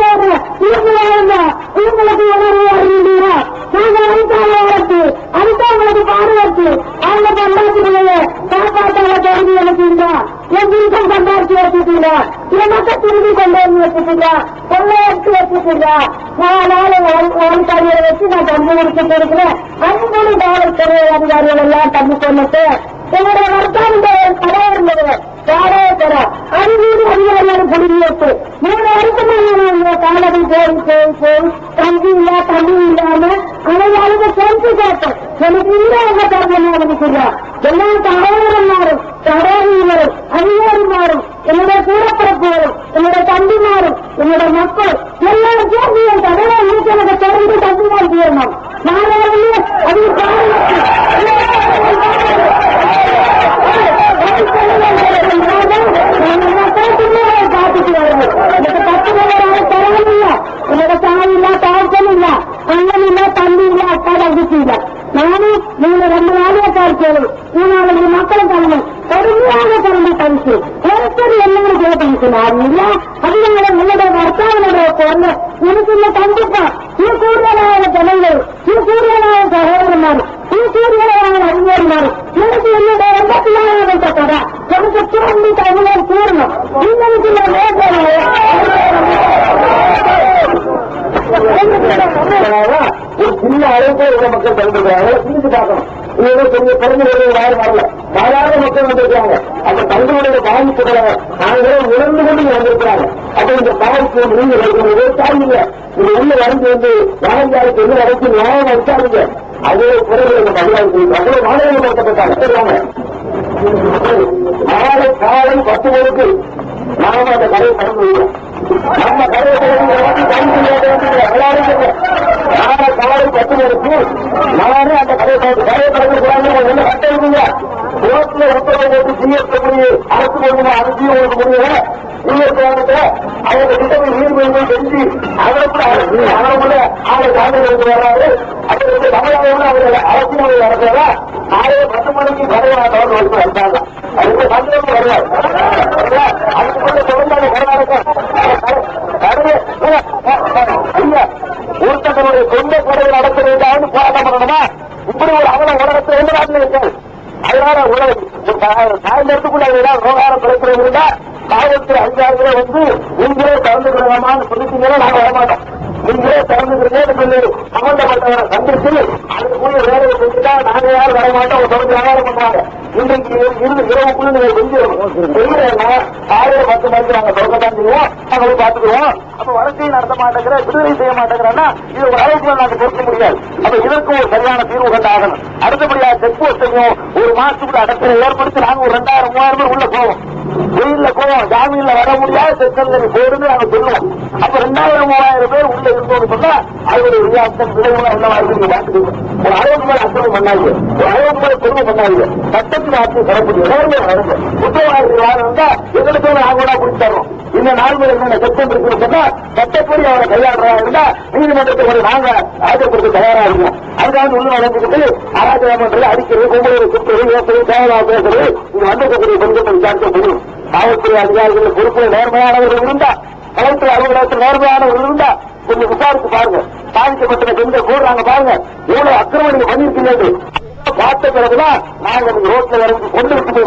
இவங்களுக்கு உணர்வு அறிந்தீரா நாங்கள் அடித்தாங்க வளர்த்து அடித்தவங்களுக்கு பாதுகாத்து அவங்க சம்பாதிக்கிறீங்க காப்பாற்றாங்க கருதி எடுத்தீங்களா என் வீட்டம் சம்பாதிச்சு வச்சுட்டீங்களா இதை மட்டும் திரும்பி கொண்டு வந்து வச்சுட்டீங்களா கொள்ளை எடுத்து வச்சுட்டீங்களா நான் கடையை வச்சு நான் தம்பி முடிச்சுட்டு இருக்கிறேன். 5 காவல்துறை அதிகாரிகள் எல்லாம் தம்பி கொண்டுட்டு என்னுடைய வர்த்தாந்த கடை இருந்தது வாடகை கடை அறிவீடு அதிகாரிகளும் குடியேற்று 3 வருஷமா காலடி போய் தம்பி இல்ல தம்பி இல்லாம அனைவருக்கு செஞ்சு கேட்டேன். எனக்கு இன்னும் என்ன காரணமா இருந்துச்சுங்களா எல்லாம் சகோதரன் மாறும் சகோதரிகளும் அதிகாரிமாறும் என்னுடைய கூடப்பிறப்புகளும் என்னுடைய தம்பிமாறும் என்னுடைய மக்கள் எல்லாரும் சேர்ந்து என் கடலை இன்னைக்கு எனக்கு தெரிந்து தம்பிமார் செய்யணும். நான் அது என்னோட தாய் இல்ல தாழ்த்தம் இல்ல அண்ணன் இல்ல தம்பி இல்ல அக்கா தங்கச்சி இல்ல. நானும் நீங்க 2 நாளைய காய்ச்சலும் 3 மக்களை தரணும் கடுமையாக தரணும் பரிசு ஒருத்தர் எல்லாரும் கேட்டு நான் இல்ல அதனால உங்களுடைய வர்த்தாவனுடைய பொண்ணு எனக்கு இல்ல கண்டிப்பா நீ கூடுதலான ஜனங்கள் நீ கூடுதலான சகோதரமாறு நீ கூடுதலான அறிஞர்மாறு எனக்கு என்னுடைய 84 கடை எனக்கு திரும்பி தமிழர் கூறணும் உங்களுக்கு ஒரு சின்ன அளவுக்கு உள்ள மக்கள் தந்திருக்காங்க. சிரிச்சு பார்க்கணும். இது கொஞ்சம் குறைஞ்ச யாரும் வரல சாதாரண மக்கள் வந்திருக்காங்க. அந்த தங்களுடைய பாதிப்புகளை நாங்களும் உணர்ந்து கொண்டு வந்திருக்கிறாங்க. அப்ப இந்த பாதிப்பு நீங்க விவசாயிங்க இது உள்ள வந்து வந்து வாழஞ்சாருக்கு என்ன அடைச்சு நியாயம் வச்சாருங்க அதே குறைகள் தமிழக அவ்வளவு மாநிலப்படுத்தப்பட்டாங்க. நாளை காலை 10 மணிக்கு நாம அந்த கடையை கடந்து விடுவோம். நம்ம கடையை நாளை காலை 10 மணிக்கு நானே அந்த கடையை கடந்து போறாங்க. கட்டை இருக்குங்க ரோட்ல உத்தரவு போட்டு ஜிஎஸ்டி அரசு கொண்டு அனுப்பியும் உங்களுக்கு முடியல. ஜிஎஸ்டி அவங்க திட்டத்தை நீர்மொழியை செஞ்சு அவங்களுடைய ஆளை தாண்டி வர்றாரு. அப்படி தமிழகம் அவர்கள் அரசியல் நடக்கிறதா நாளே 10 மணிக்கு கடையை தொடர்ந்து வச்சு வந்தாங்க. அதுக்கு சந்தேகம் வருவார். அதுக்கு மட்டும் தொடர்ந்தாங்க ஒருத்தங்களுடைய சொந்த கடையை நடத்த வேண்டாம்னு போராட்டம் பண்ணணுமா? இப்படி ஒரு அவல உலகத்தில் எந்த நாட்டில் இருக்காது. அதனால சாயந்தரத்துக்குள்ள விவகாரம் கிடைக்கிறவங்க காவல்துறை அதிகாரிகளை வந்து நீங்களே கலந்து கொள்ளலாமான்னு சொல்லிட்டீங்கன்னா நாங்க வரமாட்டோம். நீங்களே திறந்துக்கிறீங்கன்னு சொல்லி சம்பந்தப்பட்டவரை சந்திச்சு அதுக்குரிய வேலையை செஞ்சுட்டா நாங்க யாரும் வரமாட்டோம் தொடர்ந்து வியாபாரம் பண்றாங்க. இன்றைக்கு இரவுக்குள்ள நீங்க செஞ்சிடணும். செய்யறேன்னா 10 மணிக்கு நாங்க தொடக்கத்தான் செய்வோம், நாங்க போய் பார்த்துக்குவோம். அப்ப வளர்ச்சியை நடத்த மாட்டேங்கிற விடுதலை செய்ய மாட்டேங்கிறன்னா இது ஒரு அளவுக்கு நாங்க பொறுக்க முடியாது. அப்ப இதற்கு ஒரு சரியான தீர்வு கண்டு ஆகணும். அடுத்தபடியா செக் போஸ்டையும் ஒரு மாசத்துக்குள்ள அடக்கலை ஏற்படுத்தி நாங்க ஒரு 2000-3000 பேர் உள்ள போவோம். வெயில்ல போவோம், ஜாமீன்ல வர முடியாது, செக்ஷன் போடுன்னு நாங்க சொல்லுவோம். அப்ப 2000-3000 பேர் உள்ள இருந்தோம்னு சொன்னா அதோட ரியாக்ஷன் விளைவுலாம் என்னவா இருக்கு பார்த்துக்கோங்க. ஒரு அளவுக்கு மேல அக்கிரமம் பண்ணாங்க, ஒரு அளவுக்கு மேல கொடுமை பண்ணாங்க. சட்டத்தில் ஆட்சி தரக்கூடிய குற்றவாளிகள் யாரும் இருந்தா எங்களுக்கு நாங்க பிடிச்சி தரோம். இந்த நாள்கள் என்ன சட்டம் இருக்குன்னு சொன்னா சட்டப்படி அவரை கையாடுறா இருந்தா நீதிமன்றத்தை நாங்க ஆஜர்படுத்த தயாரா இருக்கோம். அதுக்காக உள்ள நடந்துக்கிட்டு அராஜகமன்றது அடிக்கிறது, கும்பலை சுற்றுறது, ஏற்பது, தேவையா பேசுறது, இங்க வந்திருக்கக்கூடிய பெண்கள் விசாரிக்க முடியும். காவல்துறை அதிகாரிகள் பொறுப்புல நேர்மையானவர்கள் இருந்தா, காவல்துறை அலுவலகத்தில் நேர்மையானவர்கள் இருந்தா கொஞ்சம் விசாரித்து பாருங்க. பாதிக்கப்பட்ட பெண்கள் போடுறாங்க பாருங்க, எவ்வளவு அக்கிரமம் நீங்க பண்ணிருக்கீங்க பார்த்த பிறகுதான் நாங்க ரோட்ல இறங்கி கொண்டு வச்சு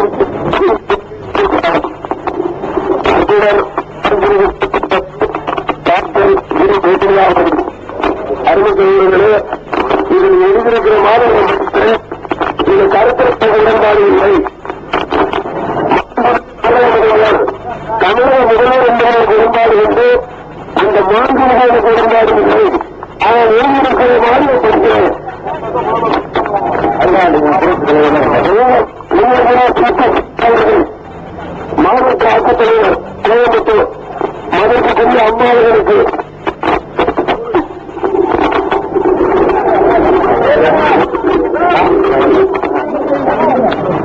அறிவுகளே இதில் எழுதியிருக்கிற மாதம் இது கருத்திருத்த உடன்பாடு இல்லை. தமிழக முதல்வர் என்பதற்கு உடன்பாடு உண்டு, அந்த 4 முதலுக்கு உடன்பாடு இல்லை. அவன் எழுதியிருக்கிற மாதிரி படிக்கிறேன். மாவட்ட ஆட்சித்தலைவர் கோயம்புத்தூர் மதிப்புக்குரிய அம்மாவர்களுக்கு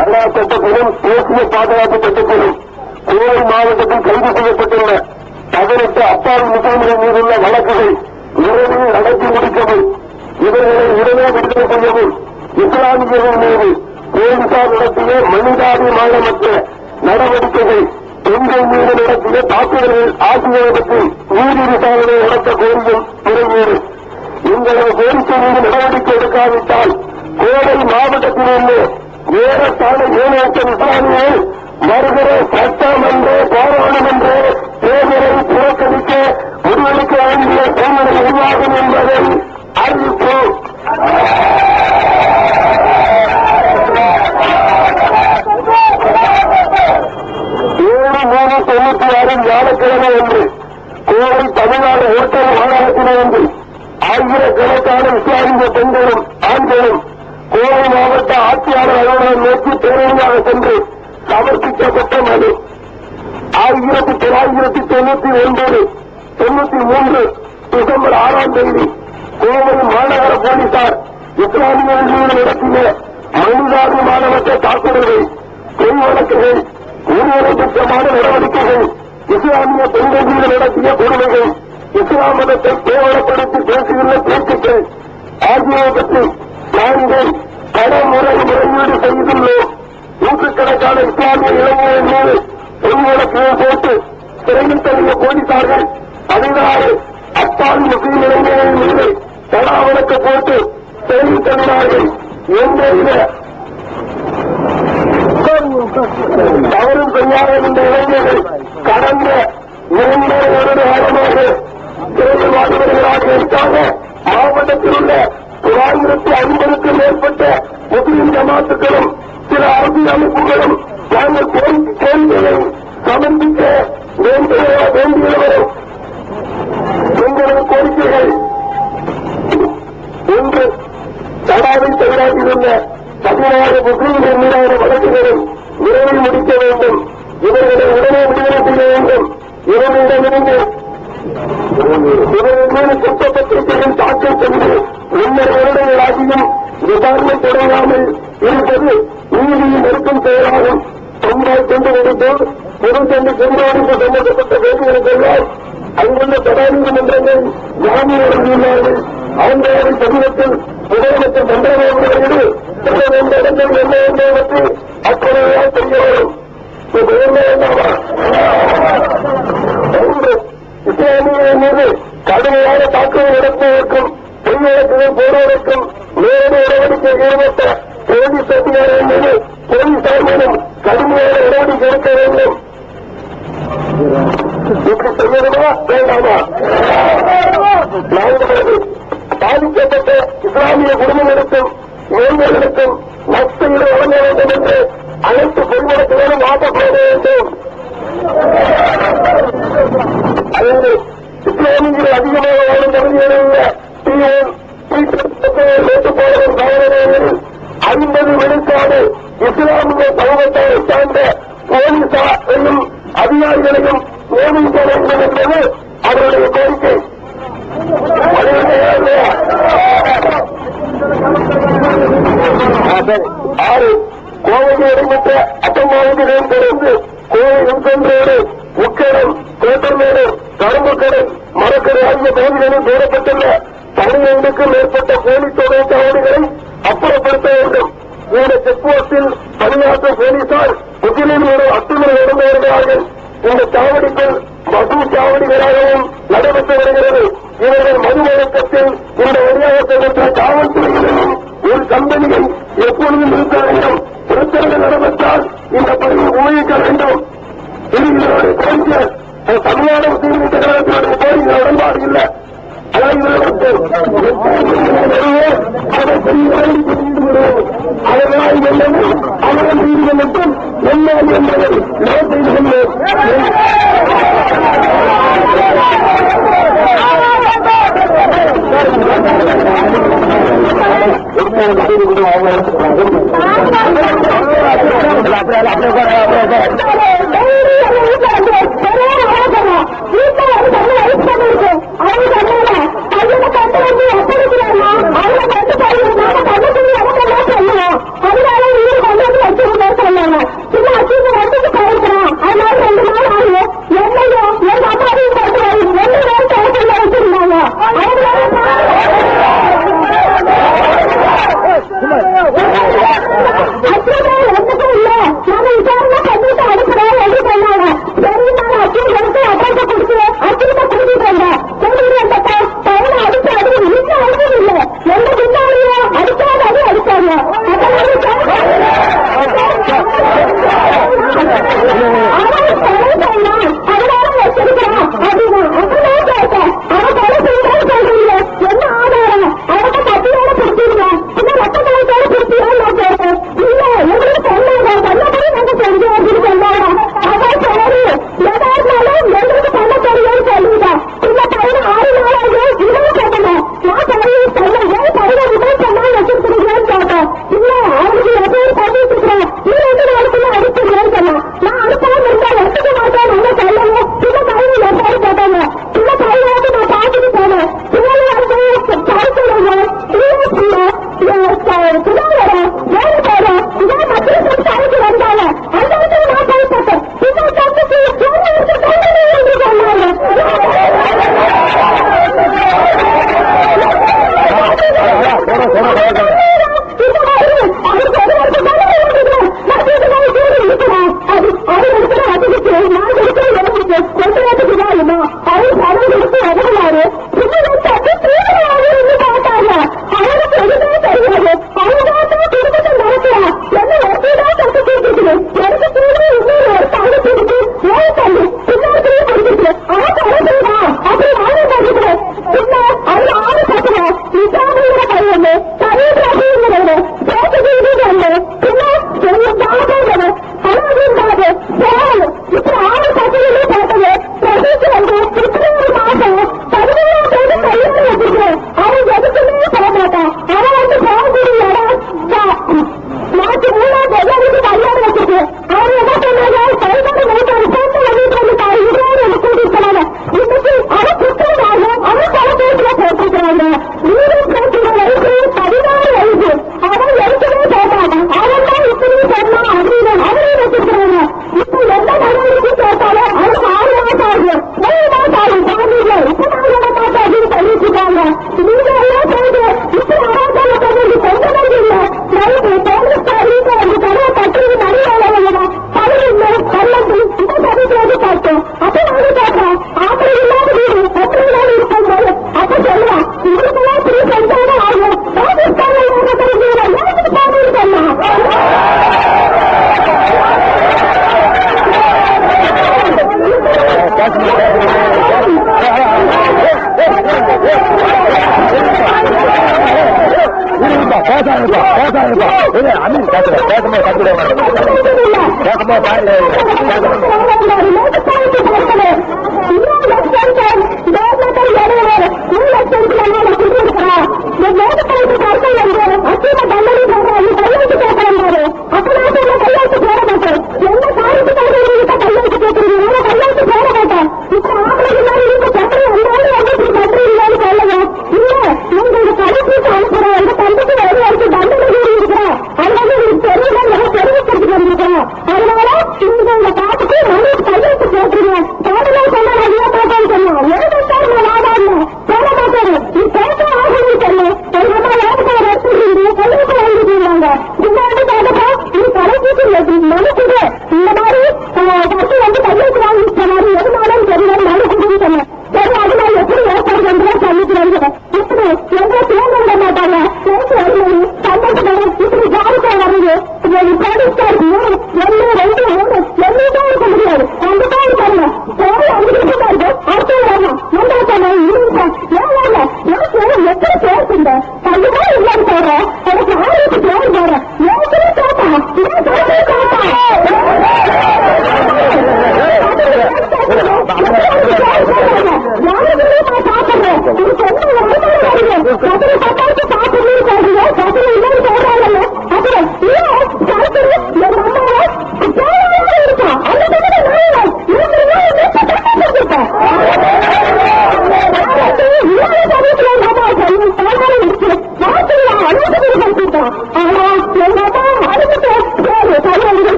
எல்லா சட்டத்திலும் தேசிய பாதுகாப்பு சட்டத்திலும் கோவை மாவட்டத்தில் கைது செய்யப்பட்டுள்ள 18 அப்பாவி முஸ்லிம்கள் மீதுள்ள வழக்குகள் விரைவில் நடத்தி முடிக்கவும், இவர்களை உடனே விடுதலை செய்யவும், இஸ்லாமியர்கள் மீது போலீசார் நடத்திய மனிதாபிமானமற்ற நடவடிக்கைகள், பெண்கள் மீது நடத்திய தாக்குதல்கள் ஆகியவற்றுக்கு நீதி விசாரணை நடத்த கோரியும் முறையீடு. எங்களது கோரிக்கை மீது நடவடிக்கை எடுக்காவிட்டால் கோவை மாவட்டத்தில் உள்ள ஏறத்தாழ 7 லட்சம் இஸ்லாமியர்கள் வருகிற சட்டமன்ற பாராளுமன்ற தேர்தலை புறக்கணிக்க முடிவெடுக்க வேண்டிய சூழ்நிலை உருவாகும் என்பதை அறிவிப்போம். 7/3/96 வியாழக்கிழமை அன்று கோவை தமிழ்நாடு ஓட்டல் மாநகரத்திலிருந்து ஆயிரக்கணக்கான இஸ்லாமிய பெண்களும் ஆண்களும் கோவை மாவட்ட ஆட்சியாளர் அலுவலகம் நோக்கி பேரணியாக சென்று சமர்ப்பிக்கப்பட்ட மனு 1999 93 டிசம்பர் 6ஆம் தேதி கோவை மாநகர போலீசார் இஸ்லாமியர்கள் மீது நடத்திய மனிதாபிமானமற்ற தாக்குதல்கள், பொய் வழக்குகள், ஊழலட்சமான நடவடிக்கைகள், இஸ்லாமிய பெண்கள் மீது நடத்திய கொடுமைகள், இஸ்லாம் மதத்தை கேவலப்படுத்தி பேசியுள்ள பேச்சுக்கள் ஆகியவற்றை நாங்கள் பலமுறை முறையீடு செய்துள்ளோம். நூற்றுக்கணக்கான இஸ்லாமிய இளைஞர்கள் மீது பொய் வழக்குகளை போட்டு சிறையில் தள்ளிய போலீசார்கள் 16 அப்பாவி முஸ்லிம் இளைஞர்கள் மீது தலா வழக்கு போட்டு சிறையில் தள்ளினார்கள். எந்தவித தவறும் செய்யாத இந்த இளைஞர்கள் கடந்த 2 வருட காலமாக சிறையில் வாழ்வர்களாக இருக்காக மாவட்டத்தில் உள்ள 950க்கும் மேற்பட்ட முஸ்லிம் ஜமாத்துக்களும் சில அரசியல் அமைப்புகளும் நாங்கள் கோரிக்கைகளை சமர்ப்பிக்க வேண்டியவரும் எங்களது கோரிக்கைகள் ஒன்று, தடாவில் தயாராகியுள்ள 16 முஸ்லிம்கள் மீதான வழக்குகளும் விரைவில் முடிக்க வேண்டும். இவர்களை உடனே விடுதலை செய்ய வேண்டும். இவர்களிடமிருந்து இவர்கள் மீது குற்றப்பத்திரிகைகள் தாக்கல் செய்து 1.5 வருடங்களாகியும் விசாரணை தொடங்காமல் இருப்பது நீதியின் நெருக்கம் செயலாகும். சொந்தாய் கொண்டு கொடுத்தோர் பொதுச்சென்று சென்றோடு சம்பந்தப்பட்ட வேண்டுகளுக்கெல்லாம் அங்குள்ள நீதிமன்றங்கள் ஜாமீன் வழங்கியுள்ளார்கள். ஆந்திராவின் சமீபத்தில் முதலமைச்சர் மன்றமோடு செல்ல வேண்டிய இடங்கள் என்ன என்பதற்கு அப்பொழுதுதான் தெரிய வரும். இஸ்லாமியர்கள் மீது கடுமையான தாக்குதல் நடத்துவதற்கும் பொய் வழக்குகள் போடுவதற்கும் நேரடி நடவடிக்கை ஈடுபட்ட போலீஸ் அதிகாரிகள் மீது போலீசார் மூலம் கடுமையான நடவடிக்கை எடுக்க வேண்டும். இப்படி செய்யணுமா வேண்டாமா? நான்காவது, பாதிக்கப்பட்ட இஸ்லாமிய குடும்பங்களுக்கும் இளைஞர்களுக்கும் நஷ்டஈடு வழங்க வேண்டும் என்று அனைத்து பொதுமக்களும் மாற்றப்பட வேண்டும். ஐந்து, இஸ்லாமியர்கள் அதிகமாக வாழும் பகுதிகளில் ஏற்றுப்போவதும் காரணங்களில் 50 விழுக்காடு இஸ்லாமிய சமூகத்தை சார்ந்த போலீசார் என்னும் அதிகாரிகளையும் நியமிக்க வேண்டும் என்பது அவருடைய கோரிக்கை. 6, கோவையில் நடைபெற்ற அசம்பாவிதங்களையும் தொடர்ந்து கோவை உட்கொன்றோடு உக்கடம், கோட்டமேடு, கரும்புக்கடை, மரக்கடை ஆகிய பகுதிகளில் போடப்பட்டுள்ள 15க்கும் மேற்பட்ட போலீஸ் தொடர் சாவடிகளை அப்புறப்படுத்த வேண்டும். இந்த செக்போஸ்டில் பணியாற்றும் போலீசார் முற்றிலும் ஒரு அத்துமுறை நடந்து வருகிறார்கள். இந்த சாவடிகள் மது சாவடிகளாகவும் நடைபெற்று வருகிறது. இவர்கள் மது வழக்கத்தில் இந்த வழியாக சென்ற காவல்துறையினரும் ஒரு கம்பெனியை எப்பொழுதும் நிறுத்த வேண்டும். பிரச்சனைகள் நடைபெற்றால் இந்த பணியை ஊழிக்க வேண்டும். இது இதனுடைய கோரிக்கை. தமிழ்நாடு சீர்திருத்த கழகத்தினுடைய கோரிக்கை உடன்பாடு இல்லை. அதனால் என்னது அவர்கள் மீது மட்டும் என்ன என்பதை நான் செய்து கொண்டேன். என்ன ஆதாரம்? அவருக்கு பத்தியோட கொடுத்தீங்க, இன்னும் ரத்தங்களை கொடுத்தீங்க.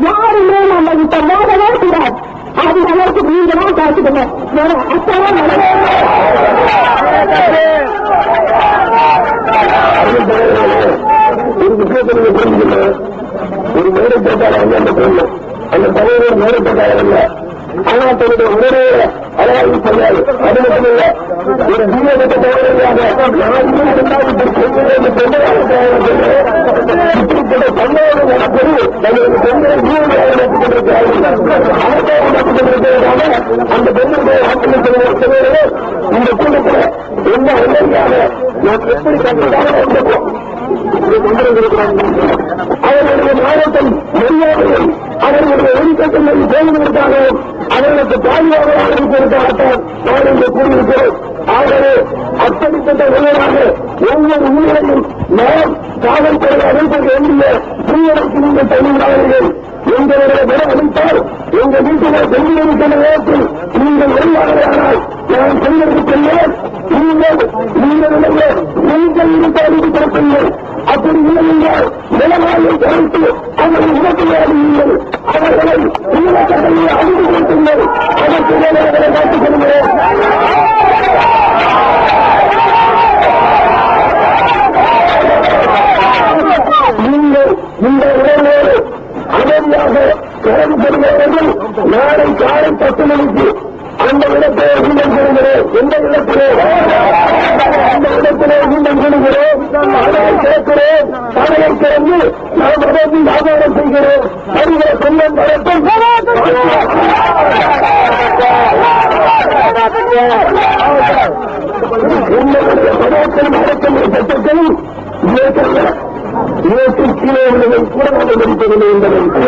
யாருமே நம்ம கிட்ட மோதவே கூடாது. அது அளவுக்கு நீங்க தான் பார்த்துக்கணும். ஒரு விஷயத்தை புரிஞ்சுக்கணும். ஒரு மேடை போட்டாளர் அந்த பொண்ணு அந்த தலைவர் மேடை போட்டாளர் ஆனா தன்னுடைய ஒரே அழகாக சொல்லாது. அது மட்டும் இல்ல, ஒரு ஜீவனத்தை தவறாக இப்படிப்பட்ட சந்தேகம் நடப்பது தன்னுடைய பெண்களை ஜீவனாக அந்த பெண்ணுடைய ஆக்கிரமிப்பு இந்த கூட்டத்தில் எந்த உண்மையாக நாம் எப்படி கண்டிப்பாக இருந்தோம். அவர்களுடைய மாவட்டம் மரியாதையை அவர்களுடைய ஒழுக்கத்தை செய்வதற்காக அவர்களுக்கு பாதுகாவலாக இருப்பதற்காகத்தான் நான் இங்கே கூறியிருக்கிறேன். ஆகவே அப்படிப்பட்ட நிலையாக ஒவ்வொரு ஊழலையும் நாம் காவல்துறை அமைப்பது வேண்டிய சூழலுக்கு நீங்கள் தள்ளுகிறார்கள். எங்களுடைய விட அளித்தால் எங்கள் வீட்டிலே பெண்களுக்கான நேரத்தில் நீங்கள் வெளியாகிறானால் நான் பெண்களுக்கு செல்வேன். நீங்கள் இருப்பதற்கு கொடுப்பீர்கள். அப்படி இல்லை என்றால் நிலவாயை கழித்து அவர்களை இறக்குகிறார்கள். அவர்களை நீலக்கட்டையை அழிந்து கொடுத்துங்கள். அதற்கு அவர்களை காத்துக் கொள்கிறேன். நீங்கள் இந்த உடனோடு அமைதியாக கடன் பெறுகிறவர்கள் நாளை காலை 10 மணிக்கு அந்த இடத்தை மீண்டும் பெறுகிறேன். எந்த இடத்திலே அந்த இடத்திலே மீண்டும் பெறுகிறேன். அதை கேட்கிறேன். தடையை திறந்து நாம் அதற்கு ஆதாரம் செய்கிறோம். அறிவை சொல்லும் படத்தில் என்னுடைய பதத்தில் நடக்கும் சட்டத்தில்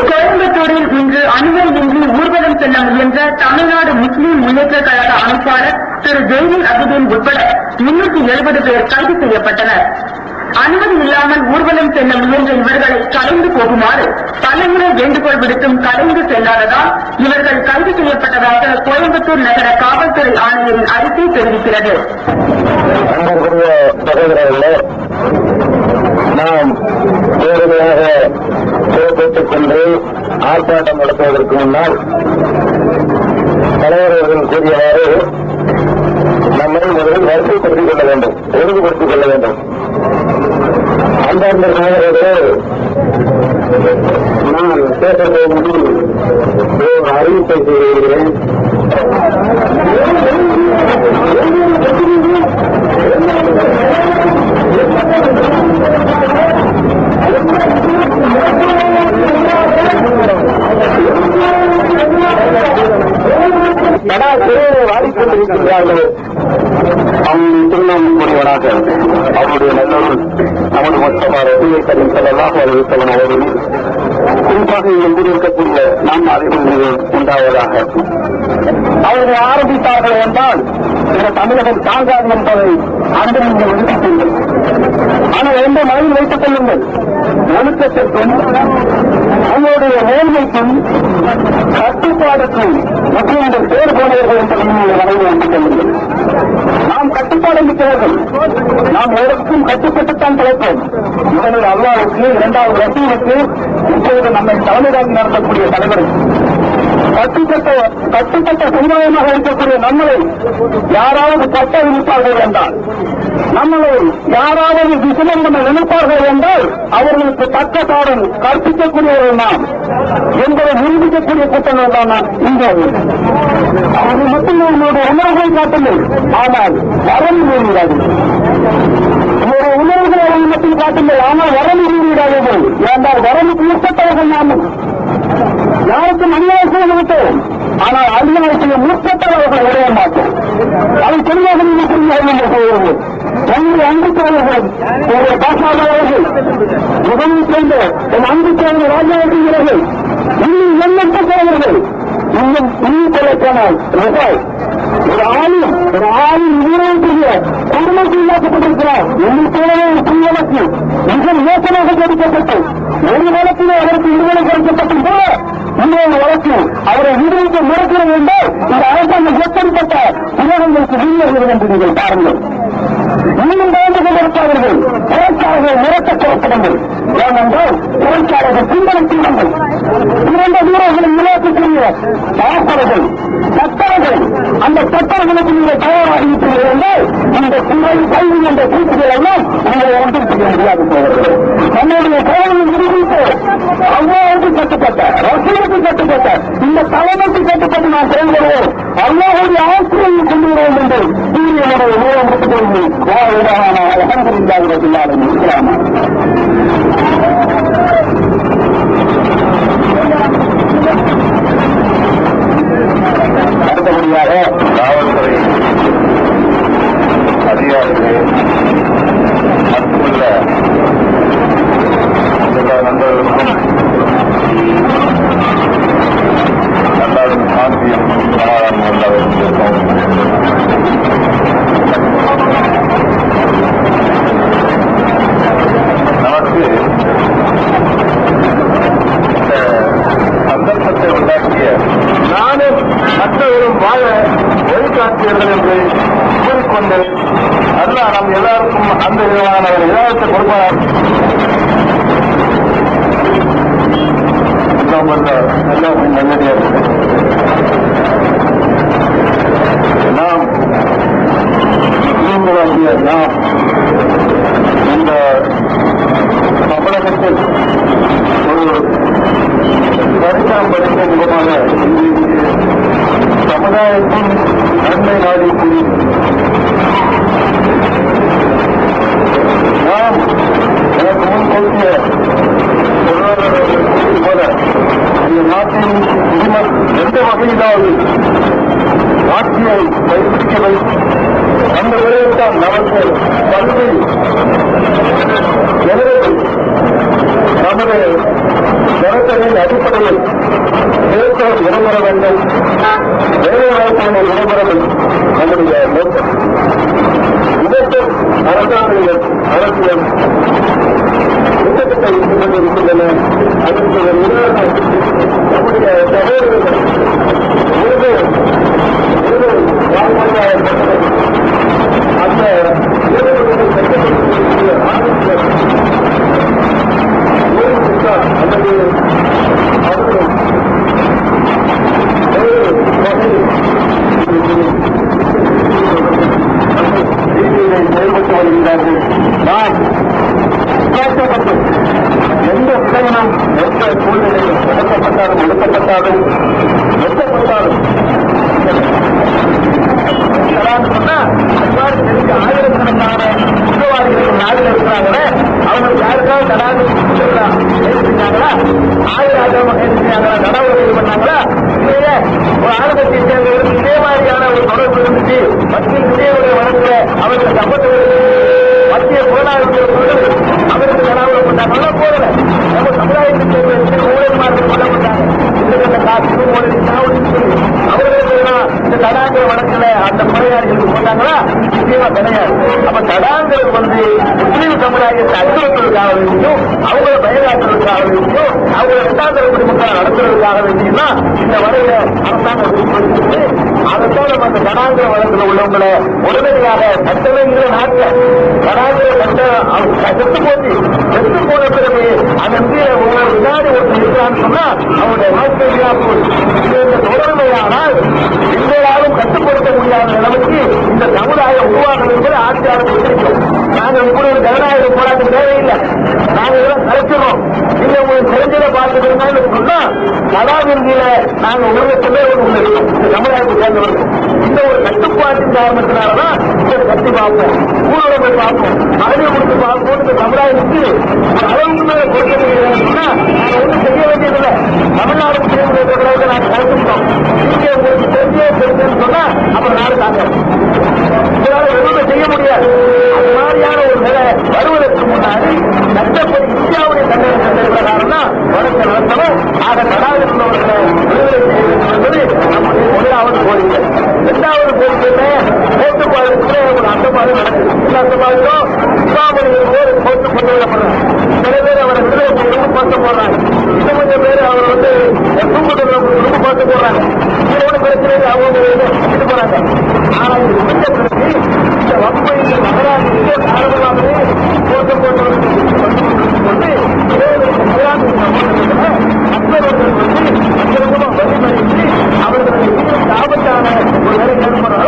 கோயம்புத்தூரில் இன்று அனுமதியின்றி ஊர்வலம் செல்ல முயன்ற தமிழ்நாடு முஸ்லீம் முன்னேற்ற கழக அமைப்பாளர் திரு ஜெய்வில் அபிதீன் உட்பட 370 பேர் கைது செய்யப்பட்டனர். அனுமதி இல்லாமல் ஊர்வலம் செல்ல முயன்ற இவர்களை கலைந்து போகுமாறு பலமுறை வேண்டுகோள் விடுத்தும் கலைந்து செல்லாததால் இவர்கள் கைது செய்யப்பட்டதாக கோயம்புத்தூர் நகர காவல்துறை ஆணையரின் அறிக்கை தெரிவிக்கிறது. நாம் நேரடியாக பொறுப்பேற்றுக் கொண்டு ஆர்ப்பாட்டம் நடத்துவதற்கு முன்னால் தலைவர்கள் கூறியவாறு நம்மை முதலில் வரிசைப்படுத்திக் கொள்ள வேண்டும், ஒழுங்குபடுத்திக் கொள்ள வேண்டும். அந்தந்த சகோதரர்களே, நான் பேசுவதை முடிவு அறிவிப்பை செய்து வருகிறேன். வாடிக்கொண்டிருக்கிறார்கள். அவன் திருநாமக்கூடியவனாக அவருடைய நல்லவர்கள் நமது மொத்தமாக செல்லலாம் அவர்கள் குறிப்பாக இங்கு இருக்கக்கூடிய நாம் அறிவு உண்டாவதாக அவர்கள் ஆரம்பித்தார்கள் என்றால் இந்த தமிழகம் தாங்காது என்பதை அன்று நீங்கள் ஒதுக்கிட்டீர்கள். ஆனால் எந்த மனதில் வைத்துக் கொள்ளுங்கள், ஒழுக்கத்திற்கும் அவங்களுடைய நேர்மைக்கும் கட்டுப்பாடுக்கும் மற்றும் இந்த பேர் போனவர்கள் என்பதை நீங்கள் மனதில் வைத்துக் கொள்ளுங்கள். நாம் கட்டுப்பாடு மிக்கவர்கள், நாம் எதற்கும் கட்டுப்பட்டுத்தான் பிழைப்போம். முதலில் அல்லாவுக்கு, இரண்டாவது ரசூலுக்கு, இப்பொழுது நம்மை தலைமையாக நடத்தக்கூடிய தலைவரை கட்டுப்பட்ட சமுதாயமாக இருக்கக்கூடிய நம்மளை யாராவது பட்ட விழிப்பார்கள் என்றால், நம்மளை யாராவது விசனம் நினைப்பார்கள் என்றால் அவர்களுக்கு தக்க பாடம் கற்பிக்கக்கூடியவர்கள் நாம் என்பதை நிரூபிக்கக்கூடிய கூட்டங்கள் தான் நான் இங்கே அவர்கள் மட்டும் நம்மளுடைய உணர்வுகளை காட்டுங்கள். ஆனால் வரம்பு மீறிவிடாது. உங்களுடைய உணர்வுகளை அவர்கள் மட்டும் காட்டுங்கள். ஆனால் வரம்பு மீறிவிடாதீர்கள். ஏனென்றால் வரம்புக்கு உட்பட்டவர்கள் நாமும் யாருக்கும் அநியாயம் செய்து விட்டோம். ஆனால் அநியாயத்தை முற்பட்டவர்கள் உடைய மாட்டோம். அதை தெளிவாக நீங்கள் புரிந்து கொள்ளுங்கள். உங்களுடைய அன்புத்தவர்கள், உங்களுடைய பாசாதவர்கள், முதலில் சேர்ந்த என் அன்புத்தவர்கள் ராஜாவர்கள், இன்னும் எண்ணற்ற போவர்கள், இன்னும் இன்னும் சொல்ல போனால் ஒரு ஆளின் ஊரகத்திய குடும்பத்தில் இல்லாக்கப்பட்டிருக்கிறார். இன்னும் தேவை புயலுக்கு மிக மோசமாக கொடுக்கப்பட்டு ஒரு வழக்கிலே அவருக்கு விடுதலை கொடுக்கப்பட்டும் போல இன்னொரு வழக்கு அவரை விடுதலைக்கு முறைக்கிறது என்றால் இந்த அரசாங்கம் எப்படிப்பட்ட உலகங்களுக்கு வீரர்கள் என்று நீங்கள் பாருங்கள். இன்னும் வாழ்ந்து கொண்டிருப்பார்கள். புறச்சாலைகள் முறைக்க புறப்படுங்கள். ஏனென்றால் புறச்சாலைகள் பின்பற்றுங்கள். இரண்டு வீரர்களை உருவாக்கக்கூடிய பாசர்கள், சட்டர்கள், அந்த சட்டர்களுக்கு நீங்கள் தயாராகிவிட்டீர்கள் என்றால் இந்த குறை கல்வி என்ற கூட்டுகள் எல்லாம் உங்களை ஒன்றும் செய்ய முடியாது போகிறது. நம்முடைய கோவிலில் நிரூபித்து அவ்வாறு கட்டுப்பட்ட ரசூலுக்கு கட்டுப்பட்ட இந்த தலைமைக்கு கட்டுப்பட்டு நாம் செயல்படுவோம். அல்லாஹுடைய ஆசிரியை கொண்டு வருவோம் என்று சூரியனுடைய உணவை முடித்துக்கொண்டு அடுத்தபடியாக காவல்துறை அதிகாரிகள் மற்றுள்ள நண்பர்களுக்கும் நல்லாடும் சாந்தியம் சமாதானம் உள்ளவர்களுக்கும் நமக்கு இந்த சந்தர்ப்பத்தை உண்டாக்கிய நானும் மற்றவரும் வாழ வழிகாட்டியர்கள் என்று கூறிக்கொண்டு அல்லாஹ் நம் எல்லாருக்கும் அந்த விதமான ஒரு இலவசத்தை கொடுப்பார். எல்லாரும் நல்லடியாக நாம் நாம் இந்த தமிழகத்தில் ஒரு சரித்திரம் படித்த மூலமாக சமுதாயத்தின் நன்மை நாடி நாம் எனக்கு முன் பேசிய பொருளாதார போல இந்த நாட்டின் குடிமக்கள் எந்த வகையிலாவது ஆட்சியை கைப்பிடிக்க வைத்து அந்த விளைவுதான் நமக்கு கல்வி நமது ஜனத்தொகையின் அடிப்படையில் தேசம் இடம்பெற வேண்டும், வேலைவாய்ப்பான இடம்பெற வேண்டும் நம்முடைய நோக்கம். இதற்கு அரசாங்கங்கள் அரசியல் திட்டத்தை கொண்டிருக்கின்றன. அதற்கு ஒரு உதாரணம் நம்முடைய சகோதரர்கள் அந்த அல்லது அவர்கள் செயல்பட்டு வருகிறார்கள். நாம் கேட்கப்பட்டு எந்த விடயமும் எந்த சூழ்நிலையில் நடத்தப்பட்டாலும் எடுக்கப்பட்டாலும் சொன்னா ஆயிரக்கணக்கான குற்றவாளிகளுக்கு நாடுகள் இருக்கிறாங்களே, அவங்களுக்கு யாருக்காவது தடாது செஞ்சாங்களா, ஆயிரம் செஞ்சாங்களா, நடவடிக்கை பண்ணாங்களா? இல்லையே. ஒரு ஆளுங்கட்சியை சேர்ந்தவர்களுக்கு இதே மாதிரியான ஒரு தொடர்பு இருந்துச்சு. மத்திய விஜயவுடைய வழக்குல அவருக்கு சம்பந்தம் மத்திய பொருளாதார அவருக்கு தடாவல் பண்ணாங்கன்னா போதல. நம்ம சமுதாயத்தை சேர்ந்த ஊழல்மார்கள் கொல்லப்பட்டாங்க. இந்த காசு அவர்களுக்கு இந்த தடாங்கிற வழக்குல அந்த முறையாளிகளுக்கு போட்டாங்களா? நிச்சயமா கிடையாது. அப்ப தடாங்கிறது முஸ்லீம் சமுதாயத்தை அச்சுறுத்துவதற்காக வேண்டியும், அவங்களை பயனாற்றுவதற்காக வேண்டியும், அவங்களை இரண்டாம் தரப்படி மக்களை நடத்துவதற்காக வேண்டியும்னா இந்த வரையில அரசாங்கம் உட்படுத்தி அதைத்தான் நம்ம அந்த தடாங்கிற வழக்குல உள்ளவங்களை உடனடியாக சட்டமைங்கிற நாட்டில் தடாங்கிற சட்டம் செத்து போச்சு. செத்து போன பிறகு அதன் ஒவ்வொரு வினாடி ஒருத்தர் இருக்கிறான்னு சொன்னா அவருடைய வாழ்க்கை தொடர்மையானால் எங்களாலும் கட்டுப்படுத்த முடியாத நிலைமைக்கு இந்த சமுதாயம் உருவாகும் என்பது ஆட்சியாளர்கள் தெரியும். நாங்கள் இப்படி ஒரு ஜனநாயக போராட்டம் தேவையில்லை. நாங்கள் இதெல்லாம் கலைச்சிடறோம். நீங்க உங்களுக்கு தெரிஞ்சதை பார்த்துக்கிறோம்னு சொன்னா கலாவிருந்தியில நாங்கள் உலகத்திலே ஒரு சமுதாயத்தை சேர்ந்தவர்கள். இந்த ஒரு கட்டுப்பாட்டின் காரணத்தினாலதான் இதை கட்டி பார்ப்போம், ஊழலை பார்ப்போம், அழகு கொடுத்து பார்ப்போம். இந்த சமுதாயத்துக்கு அளவுக்கு மேல கொடுக்க முடியாதுன்னா நாங்கள் ஒன்றும் செய்ய வேண்டியதில்லை. தமிழ்நாடு முஸ்லீம்களுக்கு நாங்கள் கலந்துட்டோம். நீங்க உங்களுக்கு தெரிஞ்சுன்னு சொன்னா அப்புறம் நாடு தாங்க எதுவுமே செய்ய முடியாது. அது மாதிரியான ஒரு நிலை வருவதற்கு முன்னாடி சட்டப்படி இந்தியாவுடைய தண்டனை பிரகாரம் தான் வழக்கு நடத்தணும். ஆக தடாவில் உள்ளவர்களை விடுதலை செய்ய வேண்டும் என்பது நம்முடைய முதலாவது கோரிக்கை. இரண்டாவது கோரிக்கை கோட்டுப்பாடுகளே ஒரு அந்தப்பாடு நடக்குது. இந்த அந்தப்பாடுகளும் இஸ்லாமியர்கள் போது கோட்டு கொண்டு வரப்படுறாங்க. சில பேர் அவரை விடுதலை செய்யணும் பார்த்து போடுறாங்க. இன்னும் கொஞ்சம் பேர் அவர் தூக்கு பார்த்து போடுறாங்க. இதோட பிரச்சனை அவங்க இது போறாங்க. ஆனா இது முடிஞ்ச பிறகு இந்த வன்முறைக்கு நகராட்சிக்கு காரணமாகவே கோட்டு போட்டவர்கள் மற்றவர்கள் அங்கிருந்தமா வழிமறித்து அவர்களுக்கு ஆபத்தான ஒரு நிலை ஏற்படுற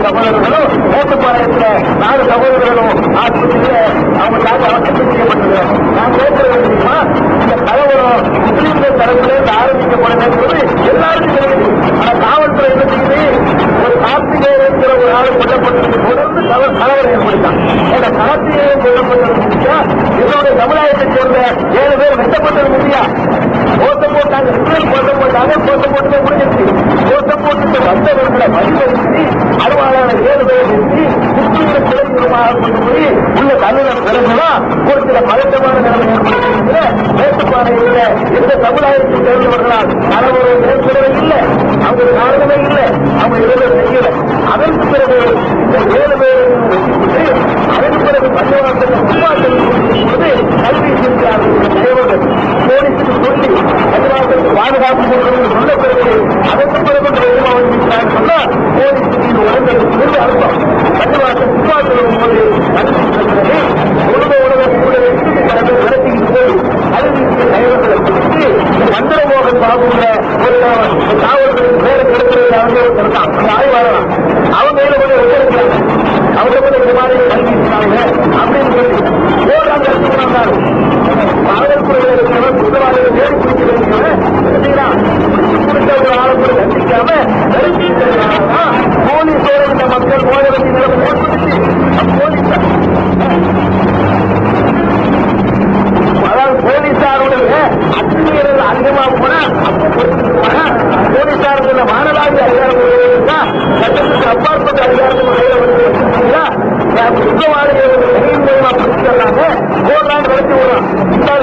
சகோதரர்களும் மேட்டுப்பாளையத்தில் 4 சகோதரர்களும் ஆஸ்பத்திரியில அவங்களுக்காக அவசரம் செய்யப்பட்டிருக்கிறார். நான் கேட்கிறது தெரியுமா, இந்த கலவரம் முஸ்லீம்கள் தரப்பிலிருந்து ஆரம்பிக்கப்படும் என்பது எல்லாருக்கும் தெரியுது. ஆனா காவல்துறை என்ன செய்யுது, ஒரு கார்த்திகேயன் ஒரு ஆள் கொல்லப்பட்டதுக்கு தொடர்ந்து கலவரம் ஏற்படுத்தான். அந்த கார்த்திகேயன் கொல்லப்பட்டது முடிச்சா என்னுடைய சமுதாயத்தை சேர்ந்த 7 பேர் வெட்டப்பட்டது முடியா கோஷம் போட்டாங்க. கோஷம் போட்டாங்க, கோஷம் போட்டு முடிஞ்சிருச்சு. கோஷம் போட்டு வந்தவர்களை வழிவகுத்து அலுவலாளர் 7 பேர் நிறுத்தி முஸ்லீம்கள் குறைந்தமாக கொண்டு போய் உள்ள தலைவர் பிறகுதான் ஒரு சில பதட்டமான நிலைமை ஏற்படுத்தியிருக்கிற மேட்டுப்பாளையத்தில் எந்த சமுதாயத்தை சேர்ந்தவர்களால் கலவரம் ஏற்படவே இல்லை. அவங்க காரணமே இல்லை. அவங்க எதுவும் செய்யல. அதற்கு பிறகு இந்த 7 பேரும் அதற்கு பிறகு பள்ளிவாசல் உருவாக்கல் போது கல்வி சென்றார்கள் தேவர்கள் போலீசுக்கு சொல்லி பள்ளிவாசலுக்கு பாதுகாப்பு கொடுக்கணும்னு சொன்ன பிறகு அதற்கு பிறகு எதிர்மாவட்டம் சொன்னா போலீசுக்கு உடம்பு அர்த்தம் பள்ளிவாசல் உருவாக்கல் போது கல்வி சென்றது உலக கூட நடத்திக்கிட்டு போய் கல்விக்கு தயவங்களை கொடுத்து மந்திரமோகன் பாபுல ஒரு காவல்துறையின் பேரை கெடுக்கிறது அவங்க இருக்கான். அந்த ஆய்வாளர் அவங்க மேல கொஞ்சம் ஒத்துழைக்கிறாங்க. அவங்க கூட இந்த மாதிரி கல்வி இருக்காங்க அப்படின்னு சொல்லி ஓடாங்க எடுத்துக்கிறாங்க. காவல்துறையில் இருக்கிறவங்க குற்றவாளிகள் வேறு பிடிக்கிறவங்க குறித்த ஒரு ஆளை கூட கண்டிக்காம நெருங்கி போலீஸோட இந்த மக்கள் மோத வேண்டிய நிலைமை ஏற்படுத்தி போலீஸ் அதாவது போலீசாருடைய அத்துமீறல் அதிகமாக போனா போனா போலீசாருக்கு மாநகராட்சி அதிகாரம் சட்டத்துக்கு அப்பாற்பட்ட அதிகாரத்தில் குற்றவாளிகள் மூலமா பிடிச்சிடறாங்க, போடுறான்னு விளக்கி விடுறான்.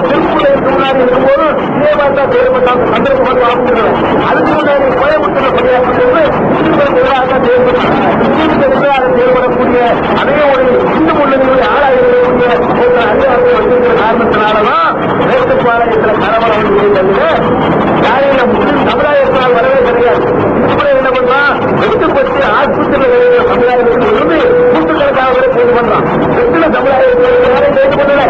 திருப்பூர்ல இருக்கு முன்னாடி இருக்கும்போது இதே மாதிரி தான் செயல்பட்டாங்க. சந்திரகுமார் ஆரம்பிச்சிருக்காங்க. அதுக்கு முன்னாடி கோயம்புத்தூர்ல பணியாற்றும்போது இந்துக்களுக்கு எதிராக தான் செயல்பட்டாங்க. இந்துக்களுக்கு எதிராக செயல்படக்கூடிய அதே ஒரு இந்து முன்னணியுடைய ஆளாக இருக்கக்கூடிய ஒரு அதிகாரத்தை வச்சிருக்கிற காரணத்தினாலதான் மேட்டுப்பாளையத்தில் கலவரம் தவிர யாரையில முஸ்லிம் சமுதாயத்தினால் வரவே கிடையாது. இப்படி என்ன பண்றான், வெட்டுப்பட்டு ஆஸ்பத்திரியில் சமுதாயத்தில் இருந்து கூட்டுக்கணக்காக கைது பண்றான். வெற்றில சமுதாயத்தில் யாரையும் கைது பண்ணல.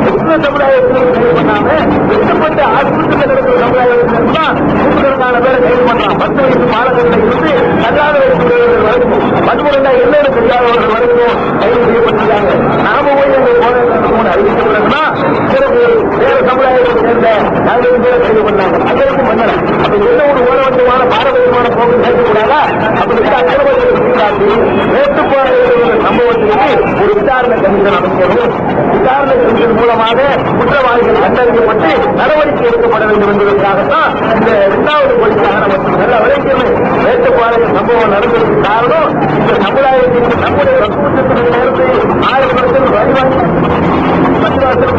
வெற்றில சமுதாயத்தில் கைது பண்ணாம வெட்டப்பட்டு ஆஸ்பத்திரியில் கிடக்கிற சமுதாயத்தில் தான் கூட்டுக்கணக்கான பேரை கைது பண்றான். 10 வயசு மாணவர்களை இருந்து கல்லாத வயசுள்ளவர்கள் வரைக்கும் 12 என்னென்ன தெரியாதவர்கள் வரைக்கும் கைது செய்யப்பட்டிருக்காங்க. நாம போய் எங்க போன அறிவிக்கப்பட்டதுன்னா பிறகு வேற சமுதாயத்தை சேர்ந்த 40 பேரை கைது பண்ணாங்க. அதற்கும் பண்ணல. அப்ப என்ன ஒரு ஓரவந்தமான பாரம்பரியமான போக்கு பேசக்கூடாதா? அப்படி அக்கிரமத்தை மேட்டுப்பாளையத்தில் சம்பவத்திற்கு ஒரு விசாரணை கமிஷன் அமைக்கணும். விசாரணை கமிஷன் மூலமாக குற்றவாளிகள் கண்டறியப்பட்டு நடவடிக்கை எடுக்கப்பட வேண்டும் என்பதற்காகத்தான் இந்த 2வது கோரிக்கையாக நமக்கு நல்ல விளைக்கணும். மேட்டுப்பாளையம் சம்பவம் நடந்ததற்கு காரணம் இந்த சமுதாயத்திற்கு நம்முடைய வசூலத்திலிருந்து 6%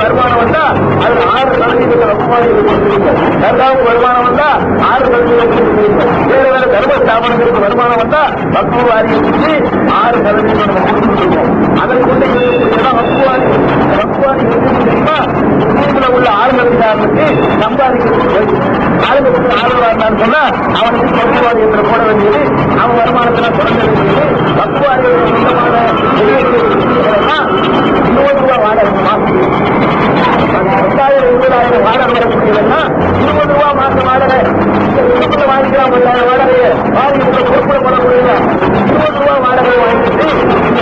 வருமானம் வந்தா அது 6% ரகுமானிகள் கொடுத்திருக்க. 2வது வருமானம் வந்தா 6% வேற வேற தர்ம ஸ்தாபனங்களுக்கு வருமானம் வந்தா வக்ஃபு வாரியத்துக்கு 6% நம்ம கொடுத்துருக்கோம். அதை கொண்டு வக்ஃபுவாரி தெரியுமா, ஊர்ல உள்ள ஆளுநர்களுக்கு சம்பாதிக்கிறது ஆளுநருக்கு ஆளுநராக சொன்னா அவனுக்கு வக்ஃபு வாரியத்தில் போட வேண்டியது, அவன் வருமானத்தில் தொடங்க வேண்டியது. வக்ஃபு வாரியத்தில் சொந்தமான 20 ரூபாய் வாடகை மாசம் 10,000 வாடகை வரக்கூடியதுன்னா 20 ரூபாய் மாசம் வாடகை வாங்கிக்கலாம். 10,000 வாடகையை வாரியத்தில் பொறுப்பிடப்பட முடியல. 20 ரூபாய் வாடகை வாங்கிட்டு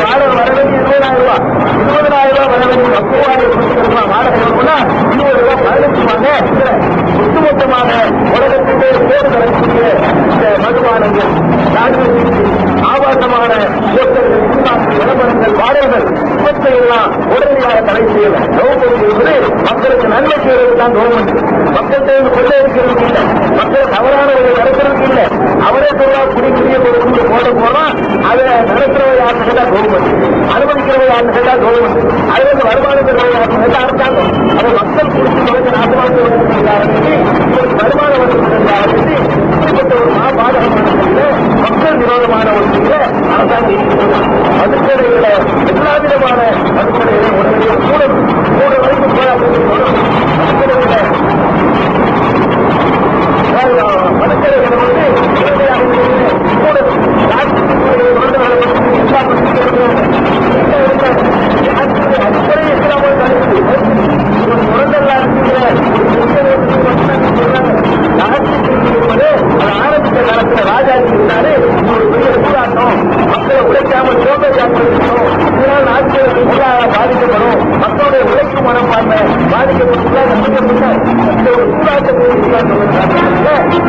வாடகை வர வேண்டிய 20,000 ரூபாய் 20,000 ரூபாய் வர வேண்டிய வக்ஃபு வாடகை இருக்குன்னா 20 ரூபாய் 15 வாங்க. ஒட்டுமொத்தமாக உலகத்துக்கு பேர் தரக்கூடிய இந்த மதுபானங்கள், ஆபாசமான விளம்பரங்கள், வாடகைகள் இவற்றை எல்லாம் உடனடியாக தடை செய்யல. கவர்மெண்ட் என்பது மக்களுக்கு நன்மை செய்வதற்கு தான் கவர்மெண்ட். மக்கள்கிட்ட கொள்ளை இருக்கிறதுக்கு இல்லை, மக்கள் தவறான வழியை நடக்கிறதுக்கு இல்லை. அவரே சொல்றா குடிக்குரிய கொடுத்து போட போறோம். அதை நடக்கிறவ யாருன்னு கேட்டா கவர்மெண்ட், அனுமதிக்கிறவ யாருன்னு கேட்டா கவர்மெண்ட், அது வந்து வருமானம் பெறுவதை யாருன்னு கேட்டா அரசாங்கம். அதை மக்கள் குறித்து தொடர்ந்து நாட்டுவாழ்வு ஆரம்பிச்சு வருமான வசூல் ஆரம்பிச்சு இப்படிப்பட்ட ஒரு பாதகமான மக்கள் விரோதமான ஒரு அரசாங்கம் மதுக்கடையில எல்லா விதமான மதுக்கடையில உடனடியாக கூட வரைக்கும் மதுக்கடையில மதுக்கடைகளை வந்து உடனடியாக கூட அடிப்படை இஸ்லாமல் முரண்டெல்லாம் ஆரம்பித்த காலத்தில் ராஜாஜி இருந்தாரு. ஒரு பெரிய போராட்டம், மக்களை உழைக்காமல் சோம்பேறியாக்கணும், இதனால் நாட்களுக்கு பொருளாதாரம் பாதிக்கப்படும், மக்களுடைய உழைக்கும் மனப்பான்மை பாதிக்கப்பட்டுள்ளார். இந்த ஒரு சூதாட்டத்தை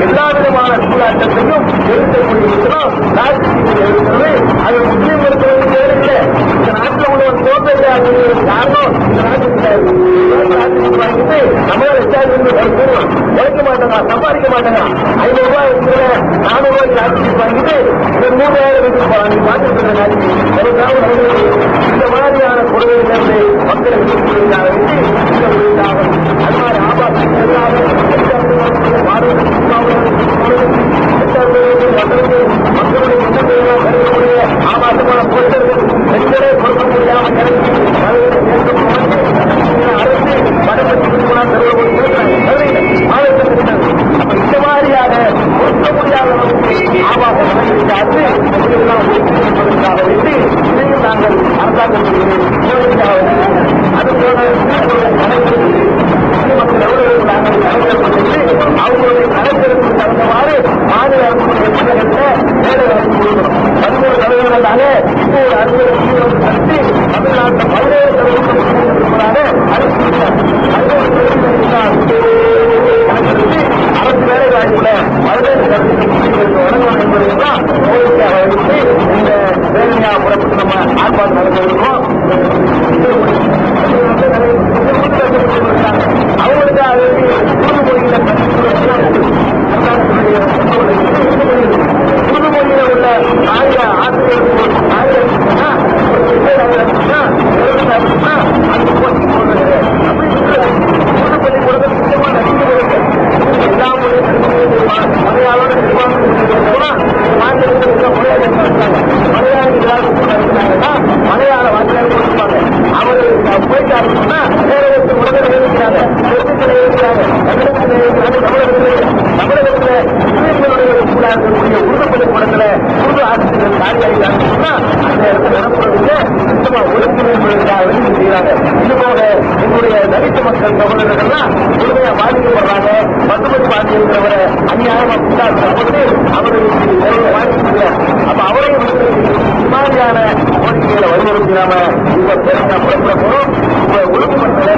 எல்லா விதமான சூதாட்டத்தையும் எதிர்க்கக்கூடிய விஷயம் ராஜ்யத்தில் இருக்கிறது. அது முஸ்லீம்களுக்கு இல்லை. இந்த நாட்டில் உள்ள ஒரு சோம்பேறியாக்குவதற்கு காரணம் இந்த நாட்டுக்கு வாங்கிட்டு நம்மளால உழைக்க மாட்டாங்க, சம்பாதிக்க மாட்டாங்க. 500 ரூபாய் இருக்கிற 400 ரூபாய்க்கு ராஜ்யத்துக்கு வாங்கிட்டு 3,000 வீட்டுக்கு போறாங்க. பார்த்துட்டு இந்த மாதிரியான கொடுமையிலிருந்து மக்களை விடுவிப்பதற்காக வேண்டி அது மாதிரி ஆபாசம் இல்லாத மக்களுடைய எண்ணத்தையெல்லாம் கருதக்கூடிய ஆபாசமான பொருட்கள் பெண்களே கொடுக்க முடியாமல் அரசு படப்பட்டு இந்த மாதிரியாக கொடுக்க முடியாத ஆபாச நடவடிக்கையாச்சு இதெல்லாம் ஒதுக்கியிருப்பதற்காக வேண்டி இதையும் நாங்கள் அரசாங்கத்திற்கு அதுபோல மக்கள் எவ்வளவு நாங்கள் கணக்கெடுப்பதற்கு அவங்களுடைய கணக்கெடுப்பு தகுந்தவாறு மாநில அரசுடைய புத்தகத்தை வேலை அரசு கொடுக்கணும். 13 இப்போ ஒரு 60 நடத்தி தமிழ்நாட்டில் 17 அரசு அரசு வேலை வாய்ப்புல பல்வேறு வழங்கணும் என்பதையெல்லாம் கோரிக்கையாக வைத்து இந்த வேலையாக புறப்பட்டு நம்ம ஆர்ப்பாட்டம் நடத்திருக்கோம். அவங்களுக்கு அது உறுதிமொழியில உறுதிமொழியில உள்ள ஆசிரியர்கள் இருந்தாருன்னா உடனே இருக்கிறாங்க, தெற்குல இருக்கிறாங்க, தமிழகத்தில் இருக்கிறாங்க, தமிழகத்துல இருக்கக்கூடிய உருவப்பள்ளி கூடத்துல உருது ஆசிரியர்கள் காலியாகிறாங்கன்னா அந்த இடத்துல நடப்புறதுக்கு சுத்தமா ஒழுங்குமுறைகளுக்காக செய்யறாங்க. இது போக எங்களுடைய தலித்த மக்கள் தமிழர்கள்லாம் முழுமையா பாதிக்கப்படுறாங்க. மதுமதி பாண்டி இருக்கிறவரை அநியாயமா புத்தாக்குறது அவர்களுக்கு நிறைய வாய்ப்பு. அப்ப அவரையும் மாதிரியான கோரிக்கைகளை வலியுறுத்தி நாம இப்ப புறப்பட போறோம். ஒழுங்குமுறை